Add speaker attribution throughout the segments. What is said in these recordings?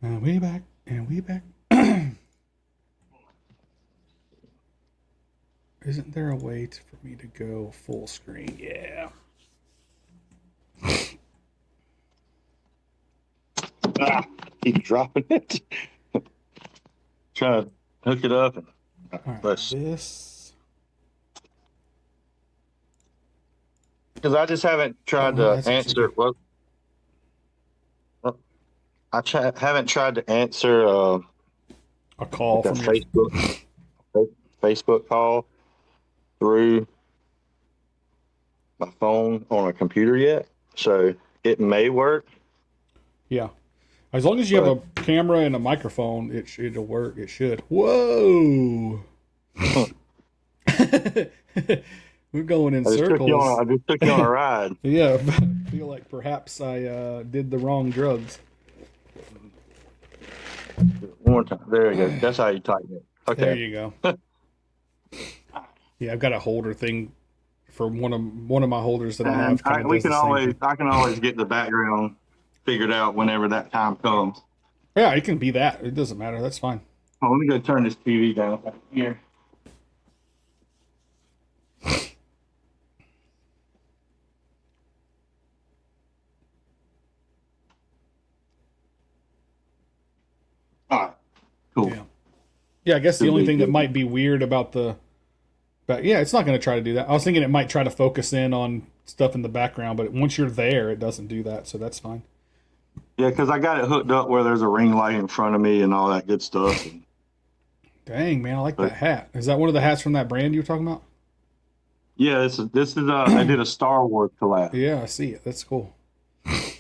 Speaker 1: And we back, and we back. Isn't there a way for me to go full screen? Yeah.
Speaker 2: Ah, keep dropping it. Trying to hook it up. And,
Speaker 1: All right.
Speaker 2: let's,
Speaker 1: This.
Speaker 2: because I just haven't tried
Speaker 1: Oh,
Speaker 2: to
Speaker 1: that's what you do.
Speaker 2: answer. Well, haven't tried to answer
Speaker 1: A call
Speaker 2: like a
Speaker 1: from your.
Speaker 2: Facebook call through my phone on a computer yet. So it may work,
Speaker 1: Yeah. As long as you have
Speaker 2: but
Speaker 1: a camera and a microphone, it'll work. It should. Whoa. We're going in circles.
Speaker 2: I just took you on a ride.
Speaker 1: Yeah. I feel like perhaps I did the wrong drugs.
Speaker 2: One more time. There you go. That's how you tighten it.
Speaker 1: There
Speaker 2: Okay.
Speaker 1: you go. Yeah, I've got a holder thing for one of my holders that I
Speaker 2: And
Speaker 1: have kind of does the same thing.
Speaker 2: I can always get the background figured out whenever that time comes.
Speaker 1: Yeah, it can be that. It doesn't matter. That's fine.
Speaker 2: Oh, let me go turn this TV down here. All right, cool.
Speaker 1: Yeah. Yeah, I guess the
Speaker 2: Should
Speaker 1: only
Speaker 2: be
Speaker 1: thing that
Speaker 2: good.
Speaker 1: might be weird about but yeah, it's not going to try to do that. I was thinking it might try to focus in on stuff in the background, but once you're there, it doesn't do that, so that's fine.
Speaker 2: Yeah, because I got it hooked up where there's a ring light in front of me and all that good stuff.
Speaker 1: Dang, man, I like
Speaker 2: But
Speaker 1: that hat. Is that one of the hats from that brand you were talking about?
Speaker 2: yeah, this is I did a Star Wars collab.
Speaker 1: Yeah, I see it. That's cool. I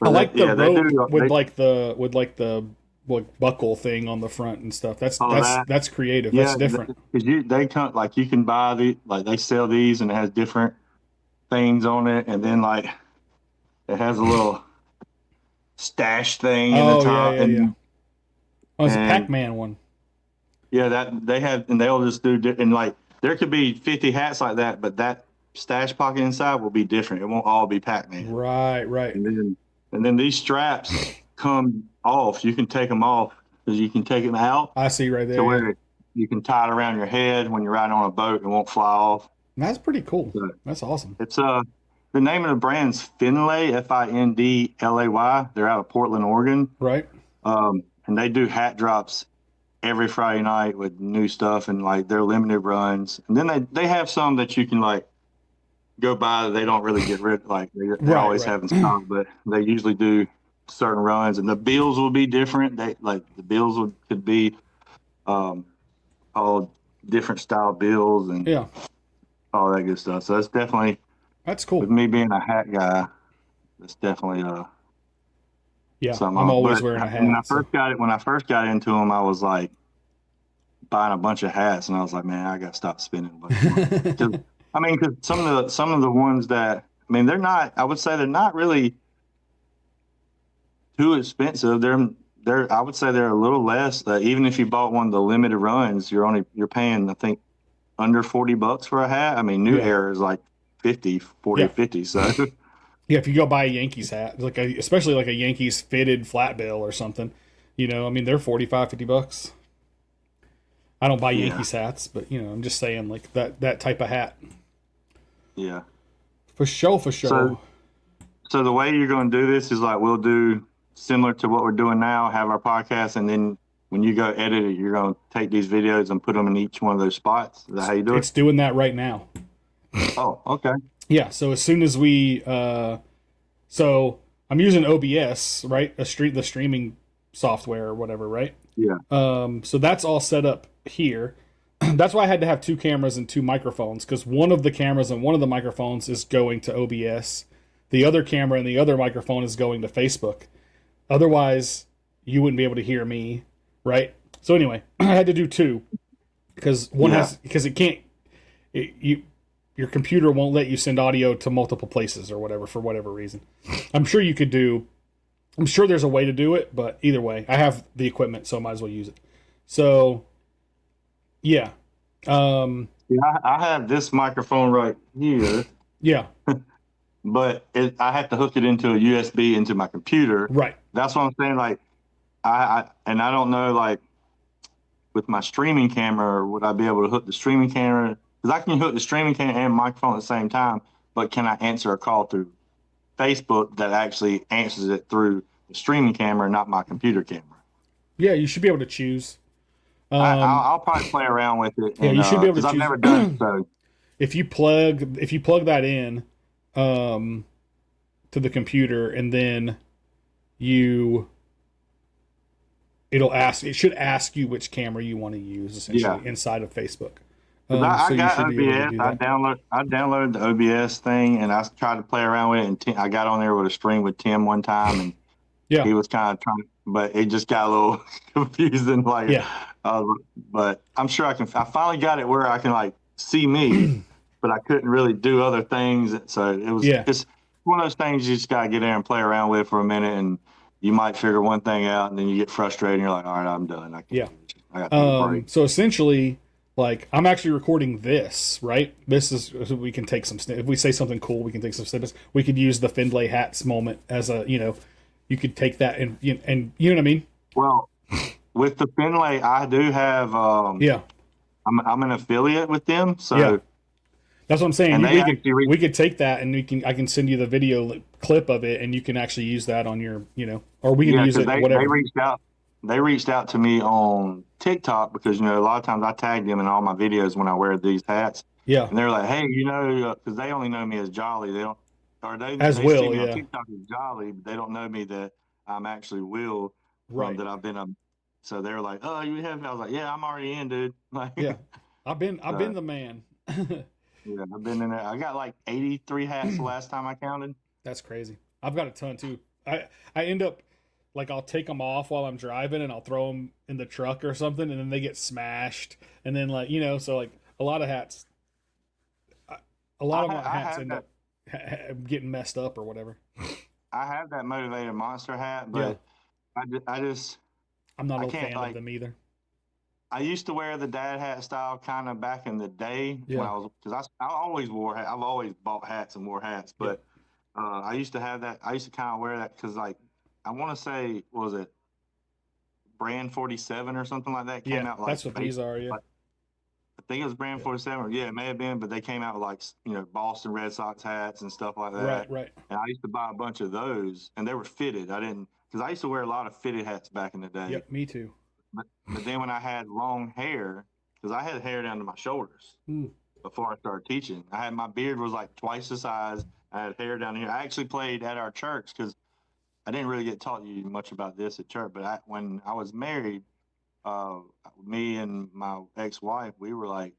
Speaker 2: But
Speaker 1: like the
Speaker 2: yeah, they
Speaker 1: rope
Speaker 2: do
Speaker 1: with like the like buckle thing on the front and stuff. That's
Speaker 2: all
Speaker 1: that's
Speaker 2: that.
Speaker 1: that's creative. That's
Speaker 2: Yeah,
Speaker 1: different.
Speaker 2: because they come like you can buy they sell these and it has different things on it, and then like it has a little stash thing in the
Speaker 1: Oh yeah,
Speaker 2: top,
Speaker 1: yeah, yeah. Oh, it's a
Speaker 2: and
Speaker 1: Pac-Man one.
Speaker 2: yeah, that they have, and they'll just and like there could be 50 hats like that, but that stash pocket inside will be different. It won't all be Pac-Man.
Speaker 1: Right, right.
Speaker 2: And then these straps come off. You can take them off because you can take them out
Speaker 1: I see right
Speaker 2: to
Speaker 1: there. Yeah,
Speaker 2: where you can tie it around your head when you're riding on a boat. It won't fly off.
Speaker 1: that's pretty cool.
Speaker 2: So
Speaker 1: That's awesome.
Speaker 2: it's the name of the brand's Finlay, Findlay. They're out of Portland, Oregon.
Speaker 1: Right.
Speaker 2: And they do hat drops every Friday night with new stuff and like their limited runs. And then they have some that you can like go by that they don't really get rid, like they
Speaker 1: Right,
Speaker 2: always
Speaker 1: right.
Speaker 2: have in stock, but they usually do certain runs, and the bills will be different. They like the bills could be um, all different style bills and
Speaker 1: Yeah,
Speaker 2: all that good stuff. So that's definitely,
Speaker 1: that's
Speaker 2: with
Speaker 1: cool.
Speaker 2: me being a hat guy, that's definitely
Speaker 1: Yeah,
Speaker 2: something
Speaker 1: I'm
Speaker 2: off.
Speaker 1: always
Speaker 2: But
Speaker 1: wearing a hat. So
Speaker 2: when I first got into them, I was like buying a bunch of hats, and I was like, man, I got to stop spending a bunch of money. 'Cause, I mean, because some of the ones that, I mean, they're not. I would say they're not really too expensive. They're I would say they're a little less. Even if you bought one of the limited runs, you're paying, I think, under $40 for a hat. I mean, New
Speaker 1: yeah,
Speaker 2: Era is like 50, 40 or
Speaker 1: yeah,
Speaker 2: 50. So
Speaker 1: yeah. If you go buy a Yankees hat, especially like a Yankees fitted flat bill or something, I mean, they're 45, $50. I don't buy
Speaker 2: yeah,
Speaker 1: Yankees hats, but I'm just saying like that type of hat
Speaker 2: yeah.
Speaker 1: for show for
Speaker 2: So
Speaker 1: show.
Speaker 2: so the way you're going to do this is like we'll do similar to what we're doing now, have our podcast, and then when you go edit it, you're going to take these videos and put them in each one of those spots. Is that how you do it?
Speaker 1: It's doing that right now.
Speaker 2: Oh, okay.
Speaker 1: Yeah. So as soon as we, so I'm using OBS, right? The streaming software or whatever, right?
Speaker 2: Yeah.
Speaker 1: So that's all set up here. That's why I had to have two cameras and two microphones because one of the cameras and one of the microphones is going to OBS. The other camera and the other microphone is going to Facebook. Otherwise, you wouldn't be able to hear me, right? So anyway, I had to do two because
Speaker 2: Yeah.
Speaker 1: it can't. Your computer won't let you send audio to multiple places or whatever for whatever reason. I'm sure you could do. I'm sure there's a way to do it, but either way, I have the equipment, so I might as well use it. So yeah,
Speaker 2: Yeah, I have this microphone right here,
Speaker 1: yeah,
Speaker 2: but I have to hook it into a USB into my computer.
Speaker 1: right.
Speaker 2: That's what I'm saying. Like and I don't know, like with my streaming camera, would I be able to hook the streaming camera? Because I can hook the streaming camera and microphone at the same time, but can I answer a call through Facebook that actually answers it through the streaming camera, not my computer camera?
Speaker 1: Yeah, you should be able to choose.
Speaker 2: I'll,
Speaker 1: Um,
Speaker 2: I'll probably play around with it,
Speaker 1: yeah,
Speaker 2: and
Speaker 1: you should be able to
Speaker 2: because I've
Speaker 1: choose
Speaker 2: never done so.
Speaker 1: if you plug that in um, to the computer, and then you it should ask you which camera you want to use
Speaker 2: Yeah,
Speaker 1: essentially inside of Facebook.
Speaker 2: because I
Speaker 1: So you
Speaker 2: got
Speaker 1: should be able to
Speaker 2: OBS.
Speaker 1: do that.
Speaker 2: I downloaded the OBS thing, and I tried to play around with it. And I got on there with a stream with Tim one time, and
Speaker 1: Yeah,
Speaker 2: he was kind of trying, but it just got a little confusing. Like,
Speaker 1: yeah,
Speaker 2: but I'm sure I can. I finally got it where I can like see me, but I couldn't really do other things. So
Speaker 1: yeah,
Speaker 2: it's one of those things you just gotta get there and play around with for a minute, and you might figure one thing out, and then you get frustrated, and you're like, all right, I'm done. I can't
Speaker 1: yeah.
Speaker 2: do this. I got to take a break.
Speaker 1: So essentially, like I'm actually recording this, right? This is so we can take some if we say something cool, we can take some snippets. We could use the Findlay hats moment as a you could take that and you know what I mean?
Speaker 2: Well, with the Finlay, I do have.
Speaker 1: Yeah,
Speaker 2: I'm an affiliate with them,
Speaker 1: yeah.
Speaker 2: so
Speaker 1: That's what I'm saying.
Speaker 2: and they actually
Speaker 1: We could take that and I can send you the video clip of it, and you can actually use that on your or we can
Speaker 2: yeah,
Speaker 1: use
Speaker 2: because
Speaker 1: it
Speaker 2: they
Speaker 1: whatever.
Speaker 2: reached out. They reached out to me on TikTok because a lot of times I tag them in all my videos when I wear these hats,
Speaker 1: Yeah,
Speaker 2: and they're like, "Hey, because they only know me as Jolly. They don't, or
Speaker 1: as
Speaker 2: they see
Speaker 1: will.
Speaker 2: me on
Speaker 1: Yeah,
Speaker 2: TikTok as Jolly, but they don't know me that I'm actually Will
Speaker 1: right.
Speaker 2: that I've been a." So they were like, "Oh, you have?" I was like, "Yeah, I'm already in, dude." Like,
Speaker 1: Yeah, I've been
Speaker 2: so
Speaker 1: the man.
Speaker 2: yeah, I've been in there. I got like 83 hats the last time I counted.
Speaker 1: That's crazy. I've got a ton too. I end up like I'll take them off while I'm driving and I'll throw them in the truck or something, and then they get smashed, and then like so like a lot of hats, a lot of my
Speaker 2: I
Speaker 1: hats
Speaker 2: have
Speaker 1: end
Speaker 2: that.
Speaker 1: up getting messed up or whatever.
Speaker 2: I have that motivated monster hat,
Speaker 1: Yeah,
Speaker 2: but I just
Speaker 1: I'm not
Speaker 2: I
Speaker 1: a
Speaker 2: can't
Speaker 1: fan of
Speaker 2: like.
Speaker 1: them either.
Speaker 2: I used to wear the dad hat style kind of back in the day when
Speaker 1: Yeah,
Speaker 2: I was because I always wore I've always bought hats and wore hats,
Speaker 1: yeah,
Speaker 2: but I used to have that. I used to kind of wear that because like I want to say what was it brand 47 or something like that
Speaker 1: yeah.
Speaker 2: came out like
Speaker 1: That's what these
Speaker 2: basic.
Speaker 1: are. Yeah,
Speaker 2: Like, I think it was brand
Speaker 1: yeah.
Speaker 2: 47. Yeah, it may have been, but they came out with like Boston Red Sox hats and stuff like
Speaker 1: Right,
Speaker 2: that.
Speaker 1: right.
Speaker 2: And I used to buy a bunch of those, and they were fitted. I didn't because I used to wear a lot of fitted hats back in the day.
Speaker 1: Yep, me too.
Speaker 2: But then when I had long hair, because I had hair down to my shoulders
Speaker 1: Mm.
Speaker 2: before I started teaching, my beard was like twice the size. I had hair down here. I actually played at our church because I didn't really get taught you much about this at church. But when I was married, uh, me and my ex-wife, we were like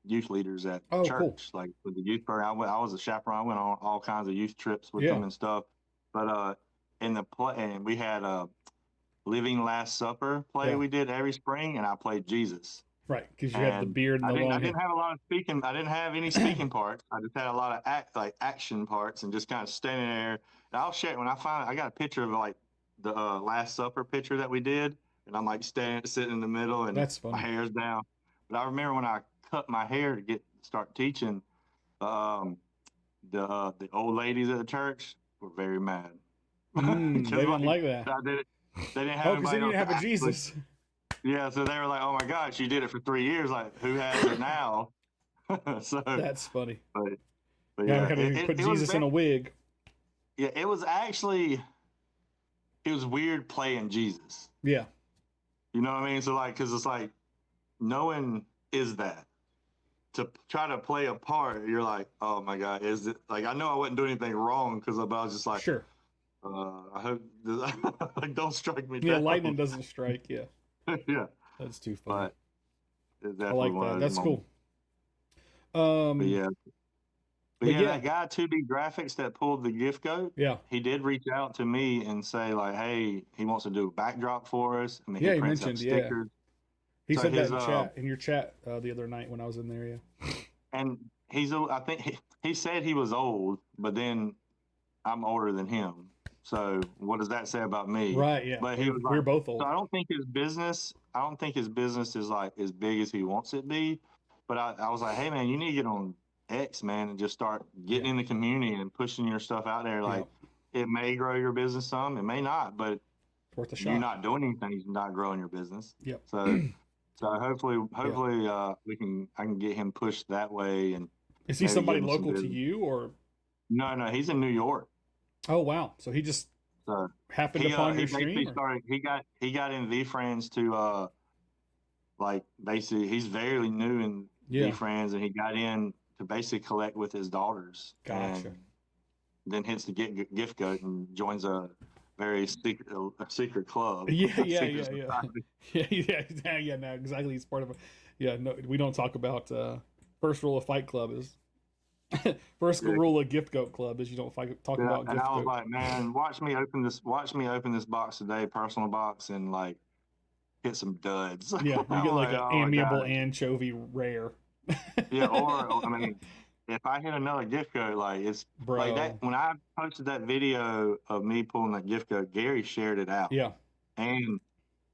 Speaker 2: youth leaders at
Speaker 1: Oh, cool.
Speaker 2: church, like with the youth program. I was a chaperone. I went on all kinds of youth trips with
Speaker 1: Yeah,
Speaker 2: them and stuff. But in the play, and we had a Living Last Supper play
Speaker 1: yeah.
Speaker 2: we did every spring, and I played Jesus.
Speaker 1: Right, because you have the
Speaker 2: And
Speaker 1: beard and the
Speaker 2: I
Speaker 1: long hair.
Speaker 2: didn't have a lot of speaking. I didn't have any speaking parts. I just had a lot of action parts, and just kind of standing there. And I'll share when I find I got a picture of like the Last Supper picture that we did, and I'm like sitting in the middle, and
Speaker 1: That's
Speaker 2: my
Speaker 1: funny.
Speaker 2: hair's down. But I remember when I cut my hair to start teaching, um, the old ladies at the church were very mad
Speaker 1: They
Speaker 2: because
Speaker 1: didn't
Speaker 2: like
Speaker 1: like that.
Speaker 2: I did it. They didn't have
Speaker 1: Oh, because
Speaker 2: anybody
Speaker 1: then you
Speaker 2: else
Speaker 1: didn't have
Speaker 2: to
Speaker 1: a
Speaker 2: actually.
Speaker 1: Jesus.
Speaker 2: Yeah, so they were like, "Oh my gosh, you did it for 3 years. Like, who has it now?" so,
Speaker 1: That's funny.
Speaker 2: but, but
Speaker 1: Now we
Speaker 2: yeah,
Speaker 1: got to put
Speaker 2: it was
Speaker 1: Jesus in a wig.
Speaker 2: yeah, it was actually it was weird playing Jesus.
Speaker 1: Yeah.
Speaker 2: You know what I mean? So like, because it's like no one is that to try to play a part. You're like, oh my god, is it like I know I wouldn't do anything wrong because I was just like,
Speaker 1: Sure.
Speaker 2: I hope like don't strike me
Speaker 1: Yeah,
Speaker 2: down.
Speaker 1: lightning doesn't strike. Yeah.
Speaker 2: Yeah,
Speaker 1: That's too funny.
Speaker 2: but it's
Speaker 1: I
Speaker 2: definitely
Speaker 1: like
Speaker 2: one
Speaker 1: that.
Speaker 2: of those
Speaker 1: That's
Speaker 2: moments.
Speaker 1: cool.
Speaker 2: But
Speaker 1: Um,
Speaker 2: yeah, But
Speaker 1: but
Speaker 2: yeah,
Speaker 1: yeah.
Speaker 2: that guy 2B Graphics that pulled the gift code,
Speaker 1: Yeah.
Speaker 2: he did reach out to me and say like, hey, he wants to do a backdrop for us. I mean, he
Speaker 1: Yeah, he
Speaker 2: prints up
Speaker 1: mentioned, yeah.
Speaker 2: stickers.
Speaker 1: He
Speaker 2: So
Speaker 1: said that
Speaker 2: his
Speaker 1: in your chat the other night when I was in there, yeah.
Speaker 2: and I think he said he was old, but then I'm older than him. So what does that say about me?
Speaker 1: Right, yeah.
Speaker 2: But he was
Speaker 1: We're
Speaker 2: like,
Speaker 1: both
Speaker 2: so
Speaker 1: old.
Speaker 2: I don't think his business is like as big as he wants it to be. But I was like, hey man, you need to get on X, man, and just start getting
Speaker 1: Yeah.
Speaker 2: in the community and pushing your stuff out there.
Speaker 1: Yeah.
Speaker 2: Like it may grow your business some, it may not, but
Speaker 1: worth a
Speaker 2: you
Speaker 1: shot.
Speaker 2: not doing anything is not growing your business.
Speaker 1: Yep.
Speaker 2: So hopefully
Speaker 1: Yeah.
Speaker 2: I can get him pushed that way and
Speaker 1: Is he
Speaker 2: maybe give
Speaker 1: somebody
Speaker 2: him some
Speaker 1: local to
Speaker 2: business.
Speaker 1: you or?
Speaker 2: No, he's in New York.
Speaker 1: Oh wow! So he just
Speaker 2: So
Speaker 1: happened upon
Speaker 2: he
Speaker 1: your
Speaker 2: basically
Speaker 1: stream, or?
Speaker 2: started he got in VFriends to like basically he's very new in
Speaker 1: Yeah.
Speaker 2: VFriends and he got in to basically collect with his daughters
Speaker 1: Gotcha.
Speaker 2: and then hits the gift code and joins a secret club,
Speaker 1: Yeah,
Speaker 2: a
Speaker 1: yeah,
Speaker 2: secret
Speaker 1: yeah, yeah,
Speaker 2: society.
Speaker 1: yeah. No, exactly. It's part of a. Yeah, no, we don't talk about. First rule of Fight Club is first
Speaker 2: Yeah.
Speaker 1: rule of Gift Goat Club is you don't talk
Speaker 2: Yeah,
Speaker 1: about
Speaker 2: and
Speaker 1: Gift
Speaker 2: I was
Speaker 1: Goat.
Speaker 2: like, man, watch me open this box today, personal box, and like hit some duds.
Speaker 1: Yeah, you
Speaker 2: I'm
Speaker 1: get like
Speaker 2: like,
Speaker 1: an
Speaker 2: oh my
Speaker 1: amiable
Speaker 2: god,
Speaker 1: anchovy rare,
Speaker 2: yeah. Or I mean, if I hit another gift code, like it's like that.
Speaker 1: bro.
Speaker 2: When I posted that video of me pulling that gift code, Gary shared it out,
Speaker 1: Yeah,
Speaker 2: and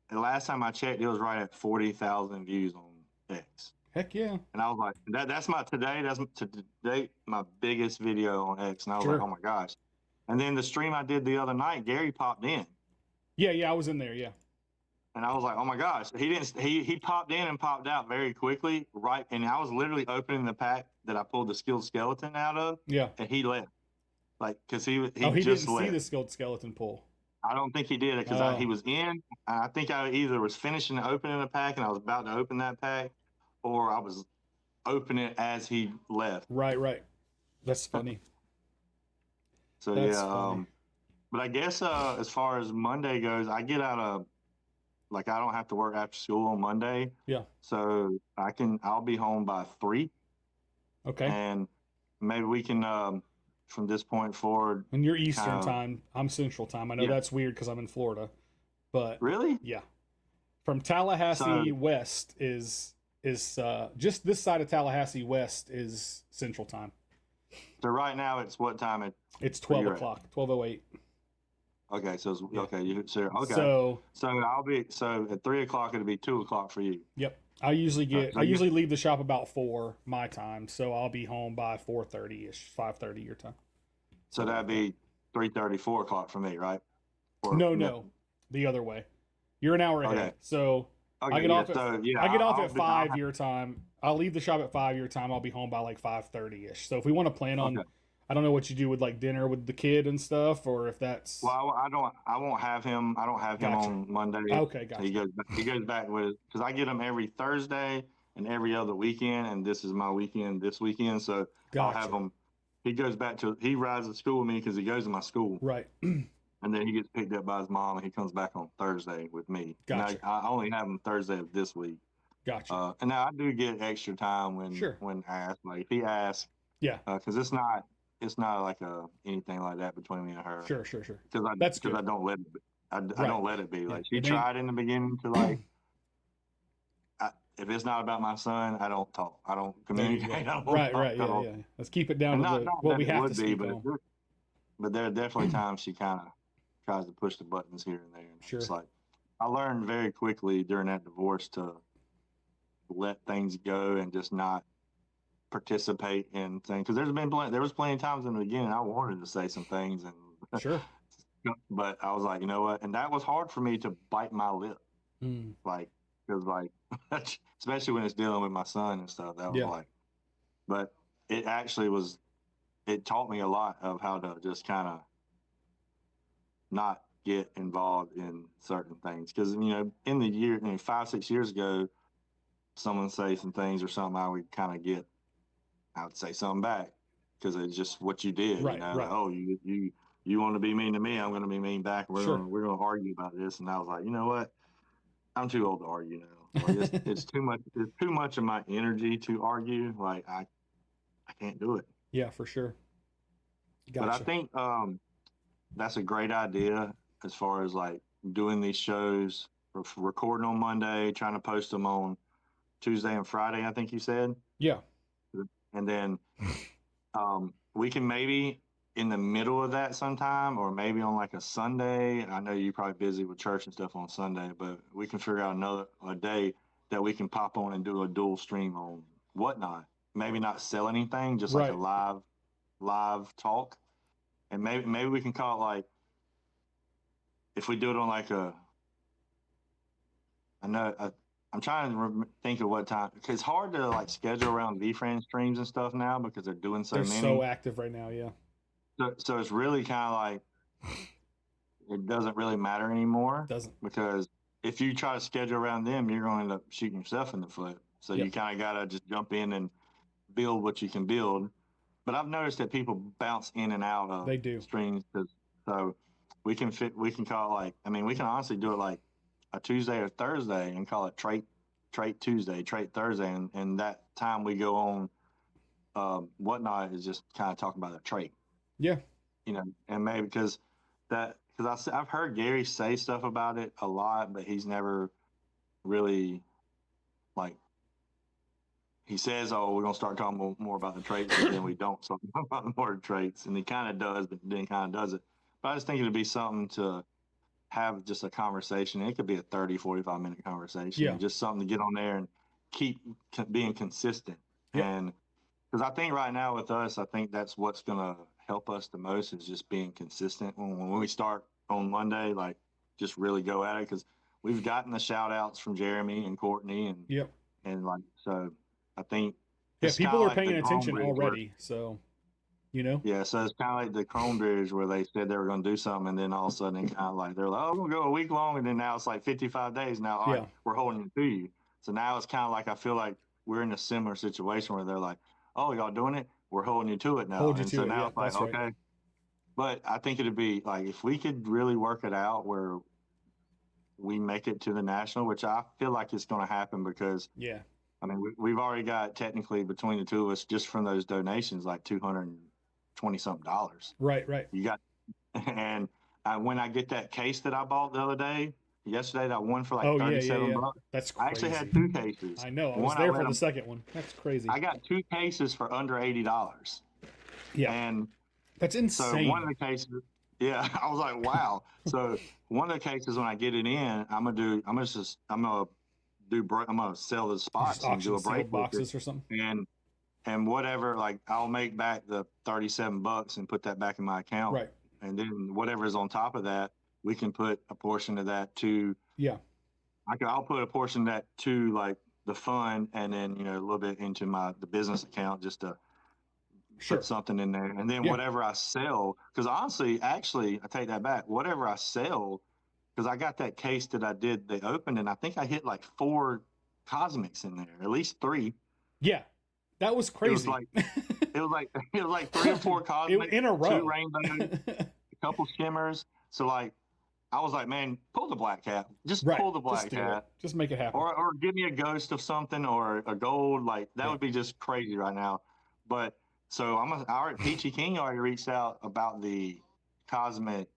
Speaker 2: the last time I checked, it was right at 40,000 views on X.
Speaker 1: heck yeah,
Speaker 2: And I was like, that's my today. That's to date my biggest video on X. And I was like, oh
Speaker 1: sure.
Speaker 2: my gosh. And then the stream I did the other night, Gary popped in.
Speaker 1: Yeah, yeah, I was in there. Yeah,
Speaker 2: And I was like, oh my gosh. He popped in and popped out very quickly, right? And I was literally opening the pack that I pulled the skilled skeleton out of,
Speaker 1: yeah.
Speaker 2: and he left. Like, because
Speaker 1: Oh,
Speaker 2: he
Speaker 1: he didn't
Speaker 2: just
Speaker 1: see the
Speaker 2: left.
Speaker 1: skilled skeleton pull.
Speaker 2: I don't think he did it because he
Speaker 1: Oh,
Speaker 2: was in. I think I either was finishing opening the pack and I was about to open that pack, or I was opening it as he left.
Speaker 1: right, right. That's funny.
Speaker 2: So
Speaker 1: That's
Speaker 2: yeah,
Speaker 1: funny.
Speaker 2: but I guess as far as Monday goes, I get out of like I don't have to work after school on Monday,
Speaker 1: Yeah.
Speaker 2: so I'll be home by 3,
Speaker 1: Okay.
Speaker 2: and maybe we can from this point forward
Speaker 1: And you're Eastern
Speaker 2: kind of
Speaker 1: time. I'm Central time. I know
Speaker 2: yeah.
Speaker 1: that's weird because I'm in Florida, but
Speaker 2: Really?
Speaker 1: yeah, from
Speaker 2: So
Speaker 1: Tallahassee west is just this side of Tallahassee west is Central time.
Speaker 2: right now it's what time
Speaker 1: It's
Speaker 2: where
Speaker 1: 12
Speaker 2: you're at?
Speaker 1: o'clock, 12:08.
Speaker 2: Okay, so it's,
Speaker 1: Yeah.
Speaker 2: okay, okay.
Speaker 1: So
Speaker 2: So so at 3 o'clock it'll be 2 o'clock for you.
Speaker 1: yep, I
Speaker 2: So you
Speaker 1: usually leave the shop about 4 my time, so I'll be home by 4:30 ish, 5:30 your time,
Speaker 2: so
Speaker 1: something
Speaker 2: that'd
Speaker 1: like that.
Speaker 2: be 3:30, 4 o'clock for me, right? Or
Speaker 1: No,
Speaker 2: no?
Speaker 1: no, the other way. You're an hour
Speaker 2: Okay,
Speaker 1: ahead, so
Speaker 2: okay, yeah. So yeah,
Speaker 1: I get off at
Speaker 2: I'll
Speaker 1: 5 your time. I'll leave the shop at 5 your time. I'll be home by like 5:30 ish. So if we want to plan
Speaker 2: okay.
Speaker 1: on, I don't know what you do with like dinner with the kid and stuff, or if that's
Speaker 2: Well, I don't. I won't have him. I don't have him
Speaker 1: gotcha.
Speaker 2: on Monday.
Speaker 1: Okay,
Speaker 2: He
Speaker 1: gotcha,
Speaker 2: goes. He goes back with because I get him every Thursday and every other weekend, and this is my weekend this weekend. So I'll have
Speaker 1: gotcha.
Speaker 2: him. He rides to school with me because he goes to my school,
Speaker 1: Right,
Speaker 2: and then he gets picked up by his mom, and he comes back on Thursday with me. And
Speaker 1: gotcha,
Speaker 2: I only have him Thursday of this week.
Speaker 1: gotcha.
Speaker 2: And now I do get extra time
Speaker 1: Sure.
Speaker 2: when asked. Like if he asks,
Speaker 1: Yeah.
Speaker 2: because it's not like anything like that between me and her
Speaker 1: Sure. Sure. Sure.
Speaker 2: because
Speaker 1: That's
Speaker 2: I
Speaker 1: good.
Speaker 2: don't let it. I
Speaker 1: Right.
Speaker 2: don't let it be
Speaker 1: Yeah.
Speaker 2: like she
Speaker 1: It ain't.
Speaker 2: tried in the beginning to like. If it's not about my son, I don't talk. I don't
Speaker 1: There you
Speaker 2: communicate.
Speaker 1: go.
Speaker 2: I don't
Speaker 1: Right.
Speaker 2: talk.
Speaker 1: Right.
Speaker 2: I
Speaker 1: Yeah.
Speaker 2: don't,
Speaker 1: Yeah. Let's keep it down
Speaker 2: and
Speaker 1: to the
Speaker 2: not
Speaker 1: what
Speaker 2: that
Speaker 1: we
Speaker 2: it
Speaker 1: have to
Speaker 2: would be,
Speaker 1: speak on.
Speaker 2: but there are definitely times she kind of tries to push the buttons here and there. And I'm just
Speaker 1: Sure.
Speaker 2: like, I learned very quickly during that divorce to let things go and just not participate in things because there was plenty of times in the beginning I wanted to say some things and
Speaker 1: Sure.
Speaker 2: but I was like, you know what, and that was hard for me to bite my lip,
Speaker 1: Mm.
Speaker 2: like because like especially when it's dealing with my son and stuff. That was
Speaker 1: Yeah.
Speaker 2: like, but it actually was. It taught me a lot of how to just kind of not get involved in certain things because in the year 5 6 years ago someone say some things or something I would kind of get I would say something back because it's just what you did,
Speaker 1: Right.
Speaker 2: like,
Speaker 1: Right.
Speaker 2: oh, you want to be mean to me, I'm going to be mean back.
Speaker 1: Sure.
Speaker 2: We're gonna argue about this, and I was like, you know what? I'm too old to argue now. Like it's too much. It's too much of my energy to argue. Like I can't do it.
Speaker 1: Yeah. For sure.
Speaker 2: But I
Speaker 1: Gotcha.
Speaker 2: think that's a great idea as far as like doing these shows, recording on Monday, trying to post them on Tuesday and Friday. I think you said,
Speaker 1: Yeah.
Speaker 2: and then we can maybe in the middle of that sometime, or maybe on like a Sunday. I know you're probably busy with church and stuff on Sunday, but we can figure out a day that we can pop on and do a dual stream on whatnot. Maybe not sell anything, just like a
Speaker 1: Right.
Speaker 2: live talk, and maybe we can call it like if we do it on like I know I'm trying to think of what time, because it's hard to like schedule around VFran streams and stuff now because they're doing so
Speaker 1: They're so
Speaker 2: many.
Speaker 1: active right now. Yeah.
Speaker 2: So it's really kind of like it doesn't really matter anymore
Speaker 1: Doesn't.
Speaker 2: because if you try to schedule around them, you're going to end up shooting yourself in the foot. So you
Speaker 1: Yep.
Speaker 2: kind of got to just jump in and build what you can build. But I've noticed that people bounce in and out
Speaker 1: They
Speaker 2: of
Speaker 1: do.
Speaker 2: streams, so we can call it like, I mean, we can honestly do it like a Tuesday or Thursday and call it trait Tuesday, trait Thursday, and that time we go on whatnot is just kind of talking about a trait,
Speaker 1: Yeah.
Speaker 2: and maybe because I've heard Gary say stuff about it a lot, but he's never really like he says, "Oh, we're gonna start talking more about the traits," but then we don't talk about more traits, and he kind of does, but then kind of does it. But I just think it'd be something to have just a conversation. It could be a 30, 45-minute conversation,
Speaker 1: Yeah.
Speaker 2: and just something to get on there and keep being consistent.
Speaker 1: Yep.
Speaker 2: And because I think right now with us, I think that's what's gonna help us the most is just being consistent. When we start on Monday, like just really go at it because we've gotten the shout outs from Jeremy and Courtney
Speaker 1: Yep.
Speaker 2: and like so. I think
Speaker 1: Yeah.
Speaker 2: it's kind
Speaker 1: People
Speaker 2: of
Speaker 1: are
Speaker 2: like
Speaker 1: paying
Speaker 2: the Chrome
Speaker 1: attention
Speaker 2: Bridge where,
Speaker 1: already. So, you know,
Speaker 2: yeah, so it's kind of like the Chrome Bridge where they said they were going to do something, and then all of a sudden, it kind of like they're like, "Oh, we're going to go a week long," and then now it's like 55 days. Now, all right,
Speaker 1: yeah.
Speaker 2: we're holding it to you. So now it's kind of like I feel like we're in a similar situation where they're like, "Oh, y'all doing it? We're holding you to it now."
Speaker 1: Hold you
Speaker 2: And so
Speaker 1: to it.
Speaker 2: now
Speaker 1: Yeah.
Speaker 2: it's like,
Speaker 1: That's right.
Speaker 2: okay, but I think it'd be like if we could really work it out where we make it to the national, which I feel like it's going to happen because
Speaker 1: Yeah.
Speaker 2: I mean, we've already got technically between the two of us just from those donations like $220 something dollars.
Speaker 1: Right. Right.
Speaker 2: You got, and when I get that case that I bought the other day, yesterday, that one for like
Speaker 1: Oh, yeah. Yeah.
Speaker 2: 37
Speaker 1: Yeah.
Speaker 2: bucks.
Speaker 1: That's
Speaker 2: I actually had
Speaker 1: crazy.
Speaker 2: two cases.
Speaker 1: I know. I was
Speaker 2: One I
Speaker 1: there
Speaker 2: let
Speaker 1: for the
Speaker 2: them.
Speaker 1: second one. That's crazy.
Speaker 2: I got two cases for under $80,
Speaker 1: Yeah.
Speaker 2: and
Speaker 1: That's
Speaker 2: so one of
Speaker 1: insane.
Speaker 2: the cases, yeah, I was like, wow. So one of the cases when I get it in, I'm gonna sell the
Speaker 1: You just
Speaker 2: spots and do
Speaker 1: auction
Speaker 2: a break
Speaker 1: sealed
Speaker 2: with it,
Speaker 1: boxes or something.
Speaker 2: and whatever, like I'll make back the 37 bucks and put that back in my account.
Speaker 1: Right.
Speaker 2: And then whatever's on top of that, we can put a portion of that to,
Speaker 1: Yeah.
Speaker 2: I'll put a portion of that to like the fund and then, a little bit into the business account just to put
Speaker 1: Sure.
Speaker 2: something in there. And then
Speaker 1: Yeah.
Speaker 2: whatever I sell, because honestly, actually, I take that back. Whatever I sell, because I got that case that I did, they opened, and I think I hit like four cosmics in there, at least three.
Speaker 1: Yeah. That was
Speaker 2: It was
Speaker 1: crazy.
Speaker 2: like it was like three or four cosmic,
Speaker 1: In a
Speaker 2: two
Speaker 1: row.
Speaker 2: rainbows, a couple shimmers. So like I was like, man, pull the black hat. Just
Speaker 1: Right.
Speaker 2: pull the
Speaker 1: Just
Speaker 2: black
Speaker 1: do it.
Speaker 2: hat.
Speaker 1: Just make it happen.
Speaker 2: Or give me a ghost of something or a gold. Like that
Speaker 1: Yeah.
Speaker 2: would be just crazy right now. But so Peachy King already reached out about the cosmic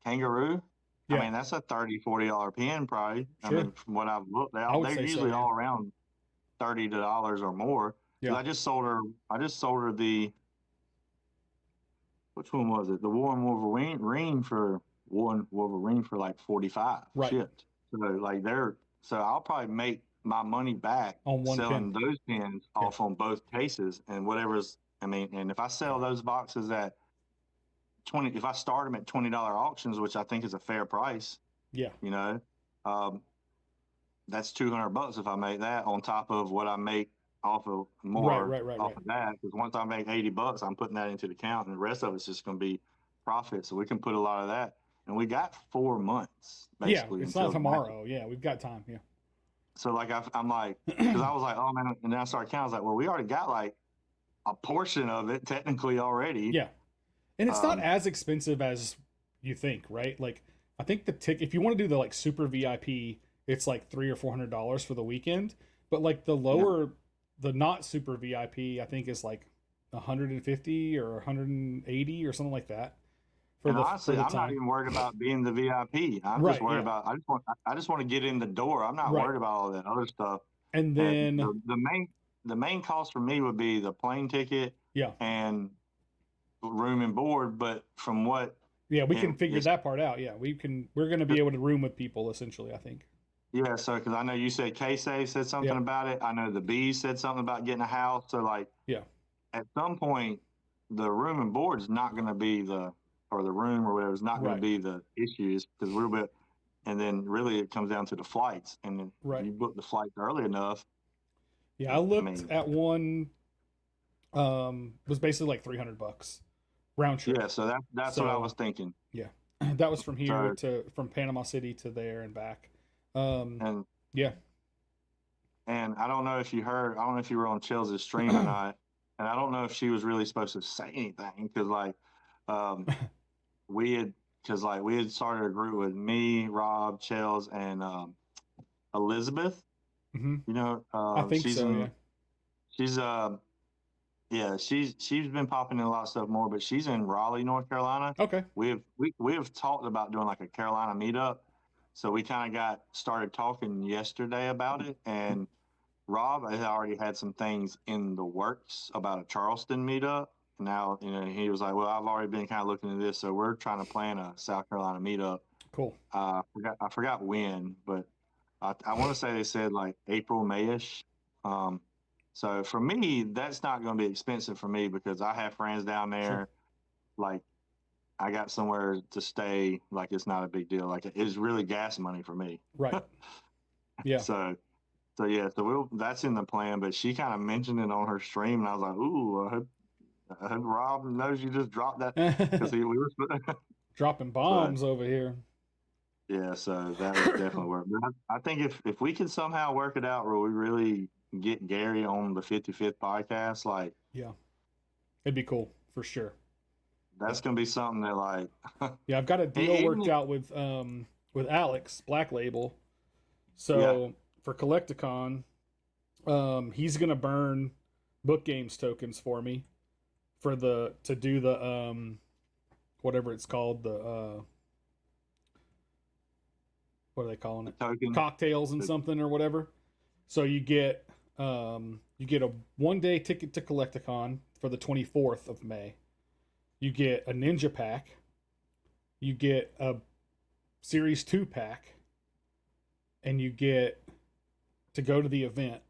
Speaker 2: kangaroo. I
Speaker 1: Yeah.
Speaker 2: mean, that's a $30-$40 pin probably. I mean,
Speaker 1: Sure.
Speaker 2: from what I've looked
Speaker 1: I
Speaker 2: at,
Speaker 1: would
Speaker 2: they're
Speaker 1: say so.
Speaker 2: usually
Speaker 1: Yeah.
Speaker 2: all around $30 or more. Because
Speaker 1: Yeah.
Speaker 2: I just sold her the, which one was it? The Warren Wolverine for like 45
Speaker 1: Right.
Speaker 2: shipped. So I'll probably make my money back
Speaker 1: On one
Speaker 2: selling
Speaker 1: pin.
Speaker 2: those pins
Speaker 1: Yeah.
Speaker 2: off on both cases and whatever's. I mean, and if I sell those boxes at 20, if I start them at $20 auctions, which I think is a fair price,
Speaker 1: Yeah.
Speaker 2: um, that's $200 if I make that on top of what I make off of
Speaker 1: Right.
Speaker 2: more
Speaker 1: Right. Right.
Speaker 2: off
Speaker 1: Right.
Speaker 2: of that. Because once I make $80, I'm putting that into the account, and the rest of it's just going to be profit. So we can put a lot of that, and we got 4 months
Speaker 1: Yeah.
Speaker 2: basically
Speaker 1: It's not
Speaker 2: until the match.
Speaker 1: tomorrow. Yeah. We've got time. Yeah.
Speaker 2: So like I'm like, because I was like, oh man, and then I started counting. I was like, well, we already got like a portion of it technically already.
Speaker 1: Yeah. And it's not
Speaker 2: Um,
Speaker 1: as expensive as you think, right? Like, I think the ticket, if you want to do the like super VIP, it's like $300 or $400 for the weekend. But like the
Speaker 2: yeah.
Speaker 1: lower, the not super VIP, I think is like 150 or 180 or something like that for
Speaker 2: And
Speaker 1: the
Speaker 2: honestly, I'm not
Speaker 1: time.
Speaker 2: even worried about being the VIP. I'm just
Speaker 1: Right.
Speaker 2: worried
Speaker 1: Yeah.
Speaker 2: about I just want to get in the door. I'm not
Speaker 1: Right.
Speaker 2: worried about all that other stuff.
Speaker 1: And
Speaker 2: And
Speaker 1: then
Speaker 2: the main cost for me would be the plane ticket
Speaker 1: yeah,
Speaker 2: and room and board. But from what
Speaker 1: yeah, we can
Speaker 2: it,
Speaker 1: figure
Speaker 2: it's
Speaker 1: that part out. Yeah, we can. We're going to be able to room with people essentially. I think.
Speaker 2: yeah, so because I know you said K-Say said something
Speaker 1: Yeah.
Speaker 2: about it. I know the Bees said something about getting a house. So like
Speaker 1: Yeah.
Speaker 2: at some point, the room and board is not going to be the or the room or whatever is not going to
Speaker 1: Right.
Speaker 2: be the issue, is because we're bit, and then really it comes down to the flights. And then if
Speaker 1: Right.
Speaker 2: you book the flights early enough,
Speaker 1: Yeah, I
Speaker 2: I
Speaker 1: looked
Speaker 2: mean,
Speaker 1: at one. Was basically like $300 round trip.
Speaker 2: yeah. So that's what I was
Speaker 1: So
Speaker 2: thinking.
Speaker 1: yeah, that was from here
Speaker 2: So
Speaker 1: to from Panama City to there and back. Um,
Speaker 2: and
Speaker 1: yeah.
Speaker 2: and I don't know if you heard, I don't know if you were on Chelsea's stream or not, and I don't know if she was really supposed to say anything because um, we had we had started a group with me, Rob, Chels, and Elizabeth.
Speaker 1: Hmm.
Speaker 2: You know,
Speaker 1: I think
Speaker 2: she's
Speaker 1: so.
Speaker 2: in.
Speaker 1: Yeah.
Speaker 2: She's yeah, she's been popping in a lot of stuff more, but she's in Raleigh, North Carolina.
Speaker 1: Okay.
Speaker 2: We have talked about doing like a Carolina meetup, so we kind of got started talking yesterday about it, and Rob has already had some things in the works about a Charleston meetup. Now, he was like, "Well, I've already been kind of looking at this, so we're trying to plan a South Carolina meetup."
Speaker 1: Cool.
Speaker 2: I forgot when, but I want to say they said like April, Mayish. Um, so for me, that's not going to be expensive for me because I have friends down
Speaker 1: Sure.
Speaker 2: there. Like I got somewhere to stay. Like it's not a big deal. Like it's really gas money for me.
Speaker 1: Right. Yeah.
Speaker 2: So yeah, so that's in the plan. But she kind of mentioned it on her stream, and I was like, "Ooh, I hope Rob knows you just dropped that," because we were.
Speaker 1: Dropping
Speaker 2: So
Speaker 1: bombs over here.
Speaker 2: yeah, so that would definitely work. But I think if we can somehow work it out where we really get Gary on the 55th podcast, like
Speaker 1: Yeah. It'd be cool for sure.
Speaker 2: that's
Speaker 1: Yeah.
Speaker 2: going to be something that like
Speaker 1: Yeah. I've got a deal
Speaker 2: even
Speaker 1: worked out with Alex Black Label.
Speaker 2: yeah,
Speaker 1: So for Collecticon, he's gonna burn book games tokens for me for the to do the whatever it's called, the what are they calling
Speaker 2: the
Speaker 1: it,
Speaker 2: token.
Speaker 1: cocktails and something or whatever. So you get a 1 day ticket to Collecticon for the 24th of May. You get a ninja pack. You get a series 2 pack, and you get to go to the event